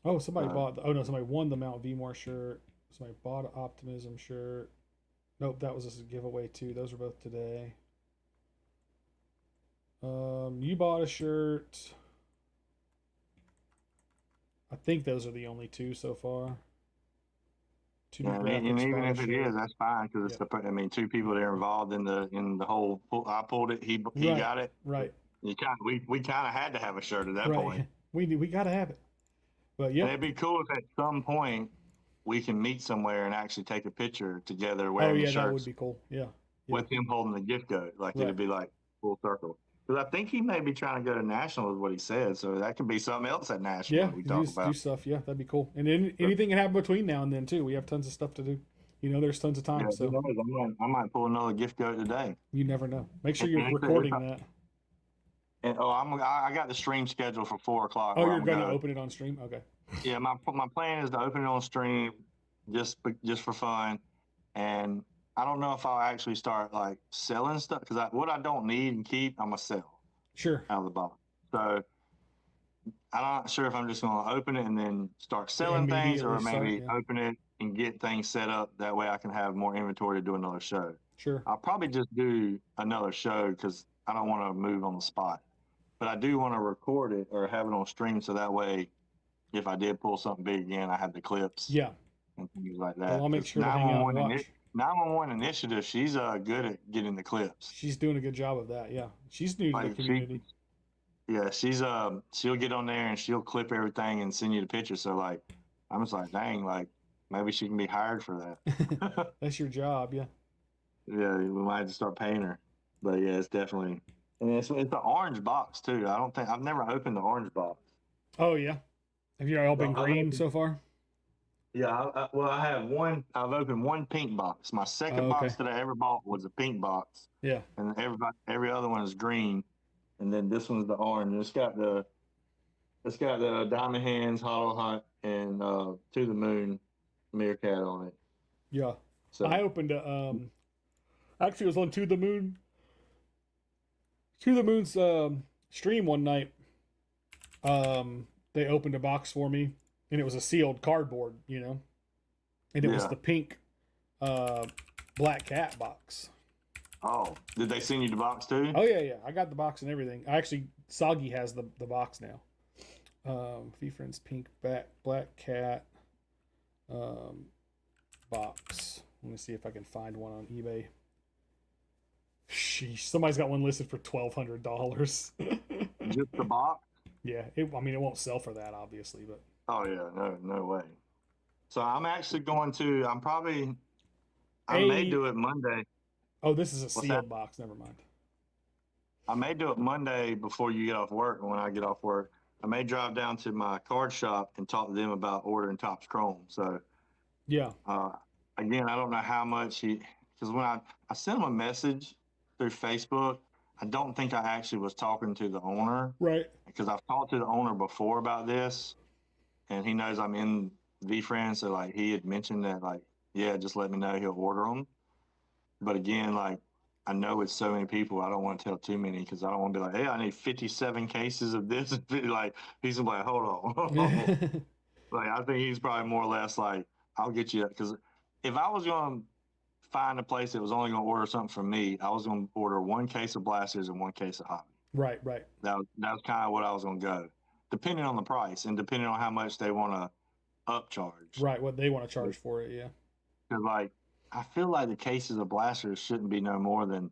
Speaker 1: Oh, somebody
Speaker 2: So,
Speaker 1: bought. Oh no, somebody won the Mount Vmore shirt. Somebody bought an Optimism shirt. Nope, that was a giveaway too. Those were both today. You bought a shirt. I think those are the only two so far. Two
Speaker 2: yeah, and
Speaker 1: graphics
Speaker 2: even
Speaker 1: bought a
Speaker 2: if it is,
Speaker 1: shirt.
Speaker 2: that's fine because it's
Speaker 1: Yeah.
Speaker 2: the. I mean, two people that are involved in the whole. I pulled it. He
Speaker 1: Right.
Speaker 2: got it.
Speaker 1: Right.
Speaker 2: You kind we kind of had to have a shirt at that point,
Speaker 1: Right. We gotta have it. But
Speaker 2: and
Speaker 1: yep.
Speaker 2: it'd be cool if at some point we can meet somewhere and actually take a picture together
Speaker 1: Oh
Speaker 2: wearing the
Speaker 1: yeah, that would
Speaker 2: shirts
Speaker 1: be cool. Yeah. Yeah.
Speaker 2: with him holding the gift code. Like it'd
Speaker 1: Right.
Speaker 2: be like full circle. Because I think he may be trying to go to national, is what he said. So that could be something else at national
Speaker 1: Yeah.
Speaker 2: that we
Speaker 1: Do
Speaker 2: talk
Speaker 1: do
Speaker 2: about.
Speaker 1: stuff. Yeah, that'd be cool. And then
Speaker 2: But,
Speaker 1: anything can happen between now and then too. We have tons of stuff to do. There's tons of
Speaker 2: yeah,
Speaker 1: time,
Speaker 2: who
Speaker 1: so
Speaker 2: knows? I might pull another gift code today.
Speaker 1: you never know. Make sure
Speaker 2: And,
Speaker 1: you're
Speaker 2: and,
Speaker 1: recording that.
Speaker 2: I got the stream scheduled for 4 o'clock
Speaker 1: Oh,
Speaker 2: where
Speaker 1: you're
Speaker 2: I'm
Speaker 1: going to
Speaker 2: gonna go.
Speaker 1: open it on stream? Okay.
Speaker 2: Yeah, my plan is to open it on stream just for fun, and I don't know if I'll actually start like selling stuff because what I don't need and keep, I'm gonna sell
Speaker 1: Sure.
Speaker 2: out of the box. So I'm not sure if I'm just gonna open it and then start selling things,
Speaker 1: Immediately
Speaker 2: or
Speaker 1: start.
Speaker 2: maybe
Speaker 1: Yeah.
Speaker 2: open it and get things set up. That way, I can have more inventory to do another show.
Speaker 1: Sure.
Speaker 2: I'll probably just do another show because I don't want to move on the spot, but I do want to record it or have it on stream so that way, if I did pull something big again, I have the clips
Speaker 1: Yeah.
Speaker 2: and things like
Speaker 1: Well,
Speaker 2: that.
Speaker 1: I'll make
Speaker 2: Because
Speaker 1: sure to hang out and watch.
Speaker 2: 911 Initiative, she's good at getting the clips.
Speaker 1: She's doing a good job of that. Yeah. She's new to the
Speaker 2: Like she,
Speaker 1: community.
Speaker 2: yeah, she'll get on there and she'll clip everything and send you the picture. So like, I'm just like, dang, like maybe she can be hired for that.
Speaker 1: That's your job. Yeah.
Speaker 2: Yeah, we might have to start paying her. But yeah, it's definitely, and it's the orange box too. I don't think I've never opened the orange box.
Speaker 1: Oh, yeah. Have you all been
Speaker 2: I've
Speaker 1: green
Speaker 2: opened,
Speaker 1: so far?
Speaker 2: yeah, well, I have one. I've opened one pink box. My
Speaker 1: Oh,
Speaker 2: second
Speaker 1: okay.
Speaker 2: box that I ever bought was a pink box,
Speaker 1: Yeah.
Speaker 2: and every other one is green, and then this one's the orange. It's got the Diamond Hands, Hollow Hunt, and To the Moon Meerkat on it.
Speaker 1: Yeah. I
Speaker 2: So
Speaker 1: opened a, actually, it was on To the Moon's stream one night. They opened a box for me, and it was a sealed cardboard, and it was
Speaker 2: yeah.
Speaker 1: the pink uh, Black Cat box.
Speaker 2: Oh, did they send you the box too?
Speaker 1: Oh yeah, yeah. I got the box and everything. I actually Soggy has the box now. Friends pink Black Cat box. Let me see if I can find one on eBay. Sheesh, somebody's got one listed for $1,200.
Speaker 2: Just the box?
Speaker 1: Yeah, I mean it won't sell for that obviously, but
Speaker 2: Oh yeah, no way. So I'm actually going to. I may
Speaker 1: a
Speaker 2: do it Monday.
Speaker 1: oh, this is a
Speaker 2: What's that?
Speaker 1: sealed box. Never mind.
Speaker 2: I may do it Monday before you get off work. When I get off work, I may drive down to my card shop and talk to them about ordering Topps Chrome. So
Speaker 1: Yeah,
Speaker 2: uh, again, I don't know how much because when I sent him a message through Facebook, I don't think I actually was talking to the owner
Speaker 1: right.
Speaker 2: because I've talked to the owner before about this, and he knows I'm in VFriends. So like he had mentioned that like yeah, just let me know, he'll order them. But again, like I know it's so many people, I don't want to tell too many because I don't want to be like, hey, I need 57 cases of this. Like he's gonna be like, hold on. Like I think he's probably more or less like, I'll get you because if I was going to find a place that was only going to order something from me, I was going to order one case of blasters and one case of hobby.
Speaker 1: Right, right,
Speaker 2: That was kind of what I was going to go, depending on the price and depending on how much they want to upcharge.
Speaker 1: right. What they want to charge for it, yeah.
Speaker 2: Because like I feel like the cases of blasters shouldn't be no more than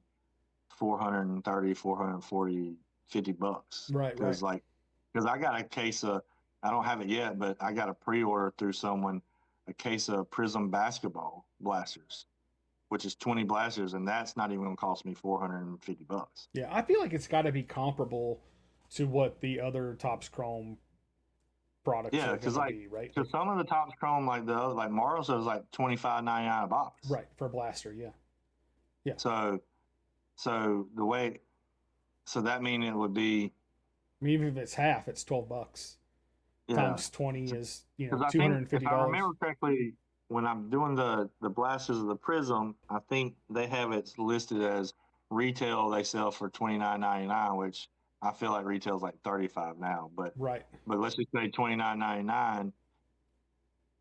Speaker 2: 430, 440, $50.
Speaker 1: Right, right.
Speaker 2: Because I got a case of, I don't have it yet, but I got a pre-order through someone, a case of Prism basketball blasters, which is 20 blasters, and that's not even going to cost me $450.
Speaker 1: Yeah, I feel like it's got to be comparable to what the other Topps Chrome products
Speaker 2: Yeah,
Speaker 1: are going
Speaker 2: because
Speaker 1: to be, right?
Speaker 2: because some of the Topps Chrome, like the other, like Marl's, was like 25.99 a box.
Speaker 1: Right, for a blaster, yeah. Yeah.
Speaker 2: So so the way so that mean it would be
Speaker 1: I mean, even if it's half, it's $12.
Speaker 2: yeah.
Speaker 1: Times 20 is,
Speaker 2: Because I
Speaker 1: $250.
Speaker 2: think if I remember correctly, when I'm doing the blasters of the Prism, I think they have it listed as retail. They sell for $29.99, which I feel like retail's like 35 now,
Speaker 1: Right.
Speaker 2: but let's just say 29.99.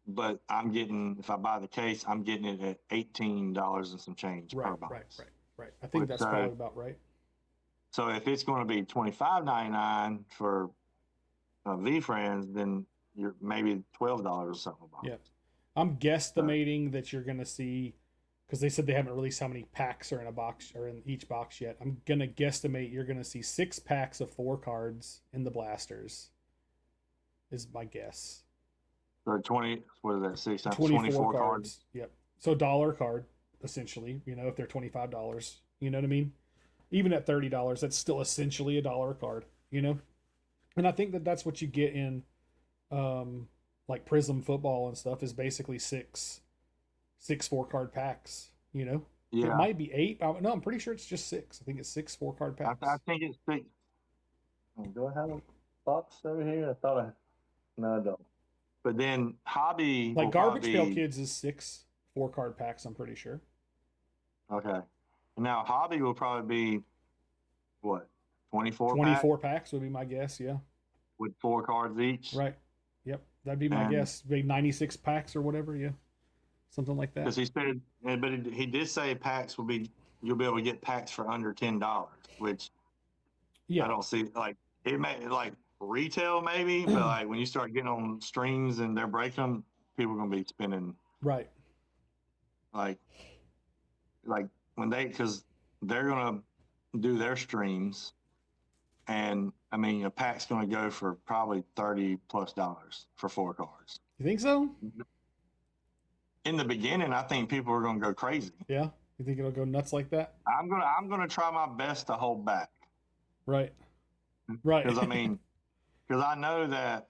Speaker 2: But I'm getting, if I buy the case, I'm getting it at $18 and some change per
Speaker 1: Right. Right.
Speaker 2: box.
Speaker 1: Right. Right. I think
Speaker 2: Which
Speaker 1: that's probably about right.
Speaker 2: so if it's going to be 25.99 for V Friends, then you're maybe $12 or something a box.
Speaker 1: Yeah. I'm
Speaker 2: So,
Speaker 1: guesstimating that you're going to see, because they said they haven't released how many packs are in a box or in each box yet. I'm going to guesstimate you're going to see 6 packs of 4 cards in the blasters, is my guess.
Speaker 2: so 20, what is that, 6 times
Speaker 1: 24
Speaker 2: 24 cards?
Speaker 1: cards. Yep. So dollar card, essentially, if they're $25. You know what I mean? Even at $30, that's still essentially $1 a card. And I think that that's what you get in like Prism football and stuff is basically six 4 card packs. It
Speaker 2: Yeah,
Speaker 1: might be 8. No, I'm pretty sure it's just 6. I think it's 6 4 card
Speaker 2: I
Speaker 1: packs.
Speaker 2: think it's 6. Do I have a box over here? I thought no, I don't. But then Hobby
Speaker 1: Like
Speaker 2: will
Speaker 1: Garbage Pail
Speaker 2: probably
Speaker 1: Kids is 6 4 card packs, I'm pretty sure.
Speaker 2: be, okay. Now Hobby will probably be what, 24 pack
Speaker 1: 24 packs would be my guess, yeah.
Speaker 2: with 4 cards each.
Speaker 1: Right. Yep. That'd be my
Speaker 2: And
Speaker 1: guess. Big 96 packs or whatever, yeah. Something like
Speaker 2: because
Speaker 1: that.
Speaker 2: he said, but he did say packs will be, you'll be able to get packs for under $10, which I
Speaker 1: Yeah.
Speaker 2: don't see. Like it may, like retail maybe, but like when you start getting on streams and they're breaking them, people are gonna be spending
Speaker 1: Right.
Speaker 2: like like when because they're gonna do their streams, and I mean a pack's gonna go for probably $30+ for 4 cards.
Speaker 1: You think so?
Speaker 2: In the beginning, I think people are gonna go crazy.
Speaker 1: Yeah. You think it'll go nuts like that?
Speaker 2: I'm gonna try my best to hold back
Speaker 1: Right.
Speaker 2: because I
Speaker 1: Right.
Speaker 2: mean because I know that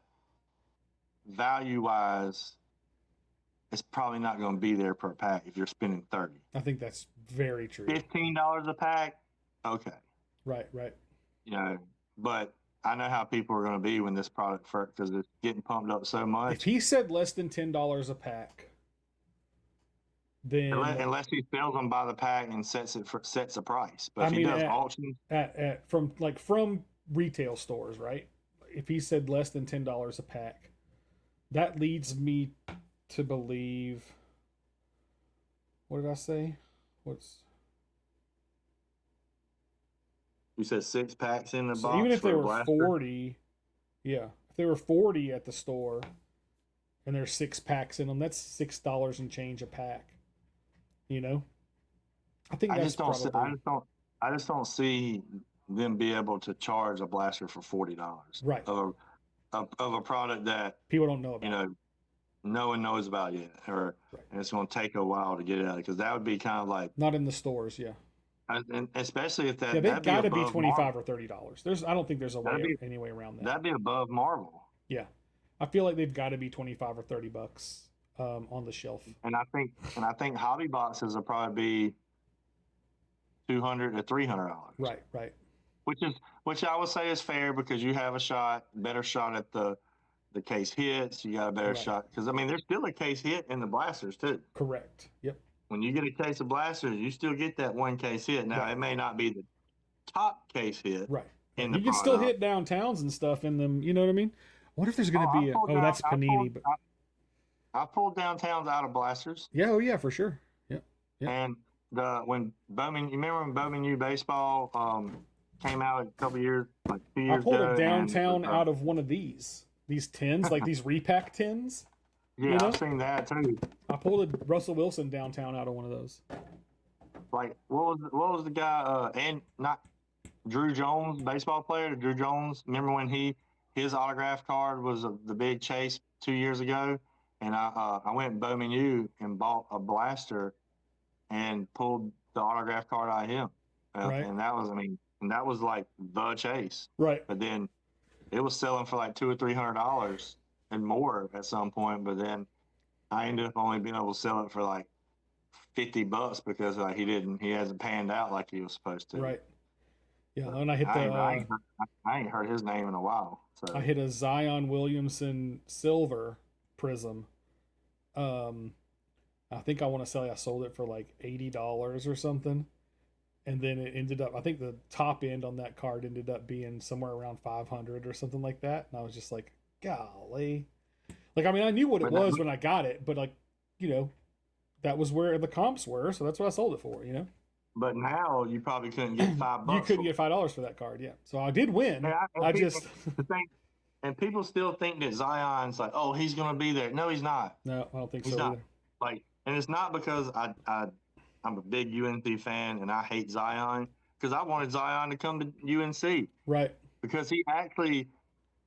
Speaker 2: value wise, it's probably not going to be there per pack if you're spending 30.
Speaker 1: I think that's very true.
Speaker 2: $15 a pack, okay,
Speaker 1: Right. Right.
Speaker 2: but I know how people are going to be when this product first because it's getting pumped up so
Speaker 1: If
Speaker 2: much.
Speaker 1: he said less than $10 a pack, then
Speaker 2: Unless he sells them by the pack and sets a price, but
Speaker 1: I
Speaker 2: if he
Speaker 1: mean
Speaker 2: does
Speaker 1: at
Speaker 2: auctions,
Speaker 1: at from retail stores, right? If he said less than $10 a pack, that leads me to believe. What did I say? What's
Speaker 2: you said 6 packs in the
Speaker 1: so even
Speaker 2: box
Speaker 1: if they
Speaker 2: for a
Speaker 1: were
Speaker 2: blaster.
Speaker 1: 40, yeah, if they were 40 at the store and there's 6 packs in them, that's $6 and change a pack. You know, I think
Speaker 2: I
Speaker 1: that's
Speaker 2: just don't see.
Speaker 1: probably
Speaker 2: I just don't see them be able to charge a blaster for $40
Speaker 1: right.
Speaker 2: of a product that
Speaker 1: People don't know
Speaker 2: you
Speaker 1: about.
Speaker 2: know no one knows about yet,
Speaker 1: Right.
Speaker 2: and it's going to take a while to get it out because that would be kind of like,
Speaker 1: Not in the stores, yeah.
Speaker 2: and especially if
Speaker 1: Yeah, they've
Speaker 2: that'd be
Speaker 1: got to be
Speaker 2: above
Speaker 1: 25
Speaker 2: Marvel.
Speaker 1: or $30. I don't think there's a
Speaker 2: That'd
Speaker 1: way
Speaker 2: be
Speaker 1: any way around that.
Speaker 2: that'd be above Marvel,
Speaker 1: Yeah, I feel like they've got to be 25 or $30 on the shelf.
Speaker 2: and I think hobby boxes will probably be $200 to $300,
Speaker 1: Right, right,
Speaker 2: which I would say is fair because you have better shot at the case hits. You got a better
Speaker 1: right.
Speaker 2: shot because I mean there's still a case hit in the blasters too.
Speaker 1: Correct. Yep.
Speaker 2: When you get a case of blasters, you still get that one case hit. Now
Speaker 1: Right,
Speaker 2: it may not be the top case hit
Speaker 1: right, right.
Speaker 2: in the
Speaker 1: You can still
Speaker 2: product.
Speaker 1: hit downtowns and stuff in them. You know what I mean? What if there's
Speaker 2: Oh,
Speaker 1: going to be a? Oh, that's Panini. But
Speaker 2: I pulled downtowns out of blasters,
Speaker 1: yeah, oh yeah, for sure. Yep, yep.
Speaker 2: and when Bowman, you remember when Bowman U baseball came out a couple years, like two
Speaker 1: I
Speaker 2: years
Speaker 1: pulled a
Speaker 2: ago, and it was,
Speaker 1: downtown out of one of these tins, like these repack tins. You
Speaker 2: yeah, I've
Speaker 1: know,
Speaker 2: seen that too.
Speaker 1: I pulled a Russell Wilson downtown out of one of those.
Speaker 2: Like what was the guy and not Drew Jones, baseball player, Drew Jones. Remember when his autograph card was the big chase 2 years ago, and I went Bowman U and bought a blaster and pulled the autograph card out of him,
Speaker 1: Right,
Speaker 2: and that was and that was like the chase.
Speaker 1: right,
Speaker 2: But then it was selling for like $200 or $300 and more at some point. But then I ended up only being able to sell it for like $50 because like he hasn't panned out like he was supposed to.
Speaker 1: right. Yeah,
Speaker 2: But
Speaker 1: and I hit the
Speaker 2: I ain't heard his name in a while.
Speaker 1: I
Speaker 2: So
Speaker 1: hit a Zion Williamson silver prism. Um, I think I want to say I sold it for like $80 or something. and then it ended up, I think the top end on that card ended up being somewhere around 500 or something like that. And I was just like, golly. Like, I mean, I knew what it
Speaker 2: But
Speaker 1: was when I got it, but like, you know, that was where the comps were, so that's what I sold it for, you know?
Speaker 2: but now you probably couldn't get
Speaker 1: You
Speaker 2: $5
Speaker 1: couldn't
Speaker 2: for
Speaker 1: get
Speaker 2: it.
Speaker 1: $5 for that card, yeah. So I did win. I just
Speaker 2: The thing, and people still think that Zion's like, oh, he's going to be there. No, he's not.
Speaker 1: no, I don't think
Speaker 2: He's
Speaker 1: so
Speaker 2: not.
Speaker 1: either.
Speaker 2: Like, and it's not because I'm a big UNC fan and I hate Zion, because I wanted Zion to come to UNC,
Speaker 1: Right.
Speaker 2: because he actually,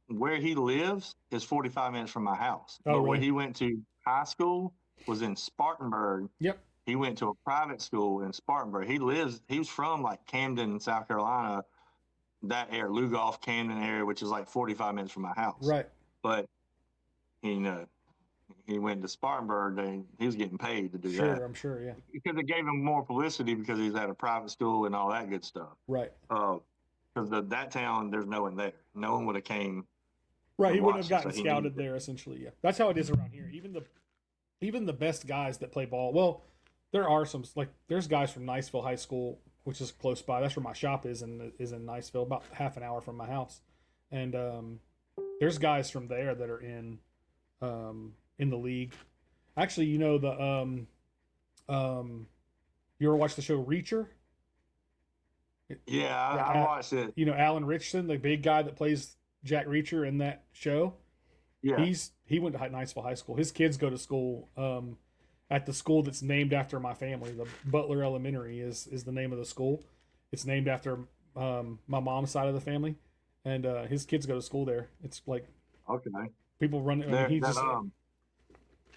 Speaker 2: where he lives is 45 minutes from my house.
Speaker 1: Oh,
Speaker 2: But where
Speaker 1: really?
Speaker 2: he went to high school was in Spartanburg.
Speaker 1: Yep.
Speaker 2: He went to a private school in Spartanburg. He was from like Camden, South Carolina, that area, Lugoff, Camden area, which is like 45 minutes from my house.
Speaker 1: Right.
Speaker 2: But, you know, he went to Spartanburg and he was getting paid to do
Speaker 1: Sure,
Speaker 2: that,
Speaker 1: I'm sure, yeah.
Speaker 2: because it gave him more publicity because he's at a private school and all that good stuff.
Speaker 1: Right.
Speaker 2: Because that town, there's no one there. No one would have came
Speaker 1: Right, he
Speaker 2: and
Speaker 1: wouldn't have
Speaker 2: watched it,
Speaker 1: gotten
Speaker 2: so he needed
Speaker 1: scouted
Speaker 2: it.
Speaker 1: there essentially, yeah. That's how it is around here. Even the best guys that play ball. Well, there are some like there's guys from Niceville High School, which is close by. That's where my shop is in Niceville, about half an hour from my house. And there's guys from there that are in the league. Actually, you know you ever watch the show Reacher?
Speaker 2: Yeah,
Speaker 1: Yeah,
Speaker 2: I watched it.
Speaker 1: you know Alan Richardson, the big guy that plays Jack Reacher in that show.
Speaker 2: Yeah.
Speaker 1: He went to Niceville High School. His kids go to school at the school that's named after my family. The Butler Elementary is the name of the school. It's named after my mom's side of the family, and his kids go to school there. It's like
Speaker 2: Okay.
Speaker 1: people run. I mean,
Speaker 2: There,
Speaker 1: he
Speaker 2: that
Speaker 1: just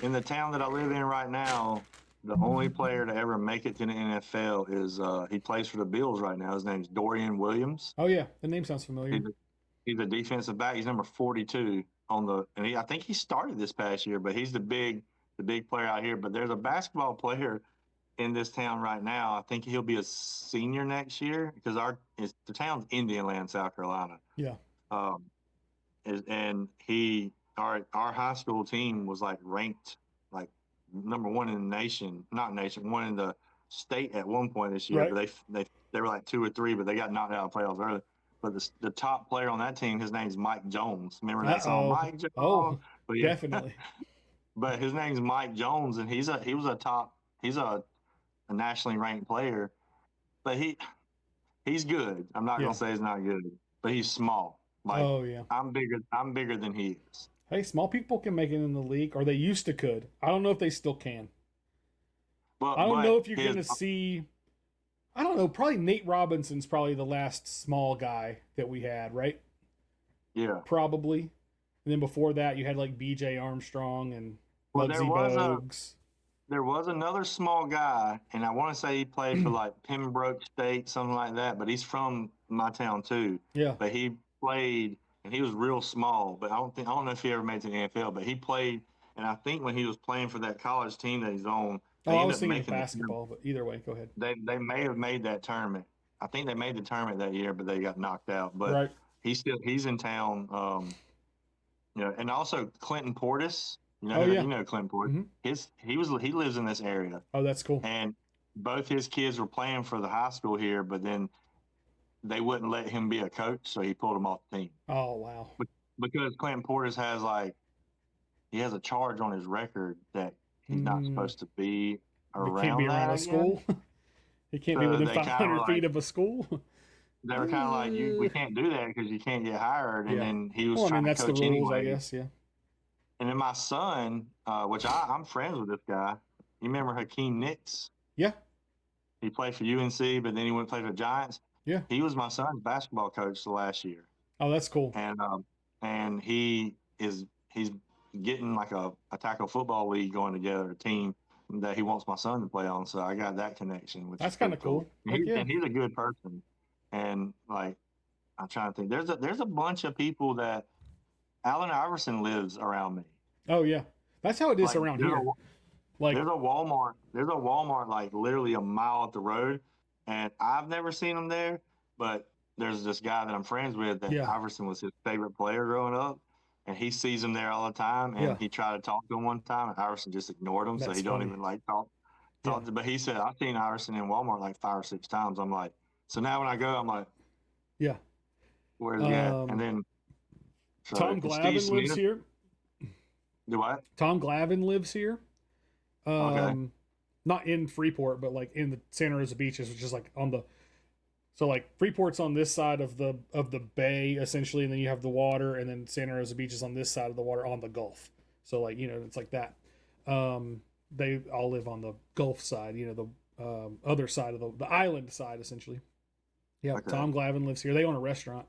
Speaker 2: in the town that I live in right now, the only player to ever make it to the NFL is he plays for the Bills right now. His name's Dorian Williams.
Speaker 1: oh yeah, the name sounds
Speaker 2: He's
Speaker 1: familiar.
Speaker 2: a, he's a defensive back. He's number 42 on the, and I think he started this past year, but he's the big player out here. But there's a basketball player in this town right now. I think he'll be a senior next year, because the town's Indian Land, South Carolina.
Speaker 1: Yeah,
Speaker 2: Um, and our high school team was like ranked like number one in the nation, not nation, one in the state at one point this year.
Speaker 1: right.
Speaker 2: But they were like 2 or 3, but they got knocked out of playoffs early. But the top player on that team, his name's Mike Jones. Remember
Speaker 1: Uh
Speaker 2: that song,
Speaker 1: oh.
Speaker 2: Mike Jones?
Speaker 1: Oh,
Speaker 2: But yeah,
Speaker 1: definitely.
Speaker 2: but his name's Mike Jones, and he's a nationally ranked player. But he's good. I'm not
Speaker 1: Yeah.
Speaker 2: gonna say he's not good, but he's small. Like,
Speaker 1: Oh yeah.
Speaker 2: I'm bigger than he is.
Speaker 1: Hey, small people can make it in the league, or they used to could. I don't know if they still can. I don't know
Speaker 2: But
Speaker 1: if you're
Speaker 2: his
Speaker 1: going to see. I don't know. Probably Nate Robinson's probably the last small guy that we had, right?
Speaker 2: yeah.
Speaker 1: Probably. And then before that, you had like B.J. Armstrong and
Speaker 2: Well,
Speaker 1: Muggsy Bogues.
Speaker 2: there was another small guy, and I want to say he played for like Pembroke State, something like that. But he's from my town too.
Speaker 1: Yeah.
Speaker 2: But he played, and he was real small. But I don't know if he ever made it to the NFL. But he played, and I think when he was playing for that college team that he's on,
Speaker 1: Oh,
Speaker 2: they
Speaker 1: I
Speaker 2: ended
Speaker 1: was
Speaker 2: up
Speaker 1: thinking of
Speaker 2: making the tournament.
Speaker 1: basketball, but either way, go ahead.
Speaker 2: They may have made that tournament. I think they made the tournament that year, but they got knocked out. But
Speaker 1: Right.
Speaker 2: he's in town. And also Clinton Portis.
Speaker 1: Oh yeah.
Speaker 2: You know Clinton Portis.
Speaker 1: hmm
Speaker 2: He lives in this area,
Speaker 1: Oh, that's cool.
Speaker 2: and both his kids were playing for the high school here, but then they wouldn't let him be a coach, so he pulled him off the team.
Speaker 1: Oh wow.
Speaker 2: Because Clinton Portis he has a charge on his record that he's not
Speaker 1: Mm,
Speaker 2: supposed to be
Speaker 1: he can't
Speaker 2: around
Speaker 1: be
Speaker 2: that
Speaker 1: around a
Speaker 2: again.
Speaker 1: school. He can't be
Speaker 2: So
Speaker 1: within
Speaker 2: they kind of
Speaker 1: 500
Speaker 2: were
Speaker 1: feet
Speaker 2: like,
Speaker 1: of a school.
Speaker 2: they were kind of like, we can't do that because you can't get hired. And
Speaker 1: Yeah.
Speaker 2: then he was
Speaker 1: Well, I mean
Speaker 2: trying to
Speaker 1: that's the
Speaker 2: coach
Speaker 1: rules, I
Speaker 2: anyway.
Speaker 1: guess. Yeah.
Speaker 2: And then my son, which I'm friends with this guy. You remember Hakeem Nicks?
Speaker 1: Yeah.
Speaker 2: He played for UNC, but then he went and played for the Giants.
Speaker 1: Yeah.
Speaker 2: He was my son's basketball coach the last year,
Speaker 1: Oh, that's cool.
Speaker 2: and he's getting like a tackle football league going together, a team that he wants my son to play on. So I got that connection, which
Speaker 1: That's
Speaker 2: is
Speaker 1: kind
Speaker 2: pretty
Speaker 1: of cool. Heck yeah.
Speaker 2: And he's a good person. And like, I'm trying to think, there's a bunch of people that Allen Iverson lives around me.
Speaker 1: Oh yeah. That's how it is
Speaker 2: Like
Speaker 1: around here. Like
Speaker 2: there's a Walmart. There's a Walmart like literally a mile up the road, and I've never seen him there. But there's this guy that I'm friends with that
Speaker 1: yeah.
Speaker 2: Iverson was his favorite player growing up, and he sees him there all the time. And
Speaker 1: Yeah.
Speaker 2: he tried to talk to him one time, and Iverson just ignored him, so
Speaker 1: That's
Speaker 2: he don't
Speaker 1: funny.
Speaker 2: even like talk.
Speaker 1: Yeah.
Speaker 2: But he said I've seen Iverson in Walmart like 5 or 6 times. I'm like, so now when I go, I'm like,
Speaker 1: Yeah.
Speaker 2: where's he at? And then so
Speaker 1: Tom
Speaker 2: Steve
Speaker 1: Glavine lives
Speaker 2: Smith,
Speaker 1: here.
Speaker 2: do what?
Speaker 1: Tom Glavine lives here.
Speaker 2: Okay,
Speaker 1: Not in Freeport, but like in the Santa Rosa beaches, which is like on the so like Freeport's on this side of the bay essentially, and then you have the water, and then Santa Rosa Beach is on this side of the water on the Gulf. So like it's like that. They all live on the Gulf side, the other side of the island side essentially. Yeah,
Speaker 2: okay.
Speaker 1: Tom Glavine lives here. They own a restaurant.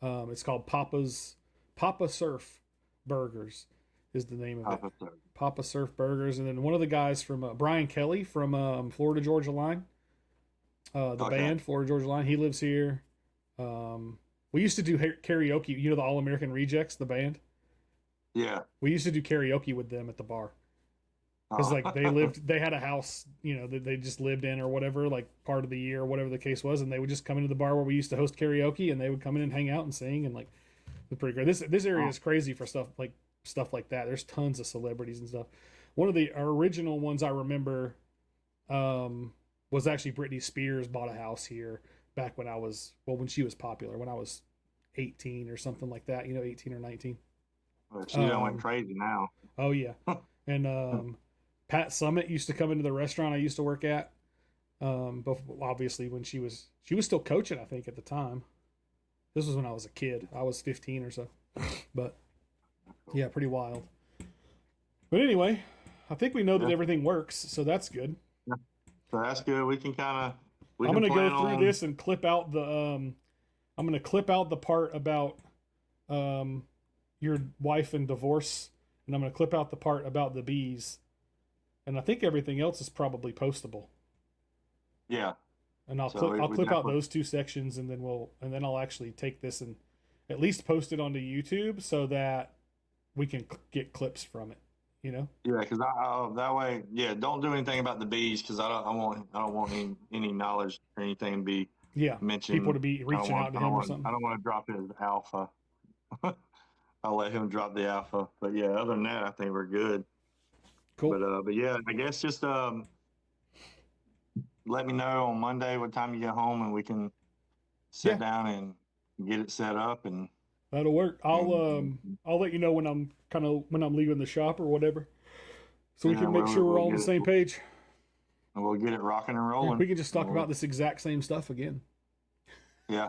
Speaker 1: It's called Papa Surf Burgers is the name of it. Papa Surf Burgers, and then one of the guys from Brian Kelly from Florida Georgia Line, the band Florida Georgia Line. He lives here. We used to do karaoke. The All American Rejects, the band.
Speaker 2: Yeah,
Speaker 1: We used to do karaoke with them at the bar because like they had a house, that they just lived in or whatever, like part of the year or whatever the case was, and they would just come into the bar where we used to host karaoke, and they would come in and hang out and sing, and like it's pretty great. This area is crazy for stuff like that. There's tons of celebrities and stuff. One of the original ones I remember was actually Britney Spears bought a house here back when she was popular, when I was 18 or something like that, 18 or 19.
Speaker 2: Well, she done went crazy now.
Speaker 1: Oh yeah. And Pat Summit used to come into the restaurant I used to work at. But obviously when she was still coaching, I think at the time. This was when I was a kid. I was 15 or so. But yeah, pretty wild. But anyway, I think we know that everything works, so that's good.
Speaker 2: Yeah. So that's good. We can kind of.
Speaker 1: I'm going to go through this and clip out the. I'm going to clip out the part about your wife and divorce, and I'm going to clip out the part about the bees, and I think everything else is probably postable.
Speaker 2: Yeah.
Speaker 1: And I'll clip out those two sections, and then I'll actually take this and at least post it onto YouTube so that we can get clips from it.
Speaker 2: Yeah, because that way, don't do anything about the bees because I don't want any knowledge or anything to be mentioned.
Speaker 1: People to be reaching out to him or something.
Speaker 2: I don't want to drop his alpha. I'll let him drop the alpha. But yeah, other than that, I think we're good.
Speaker 1: Cool.
Speaker 2: But yeah, I guess just let me know on Monday what time you get home, and we can sit down and get it set up, and
Speaker 1: that'll work. I'll let you know when I'm leaving the shop or whatever, so we can make sure we're all on the same page.
Speaker 2: And we'll get it rocking and rolling.
Speaker 1: We can just talk about this exact same stuff again.
Speaker 2: Yeah.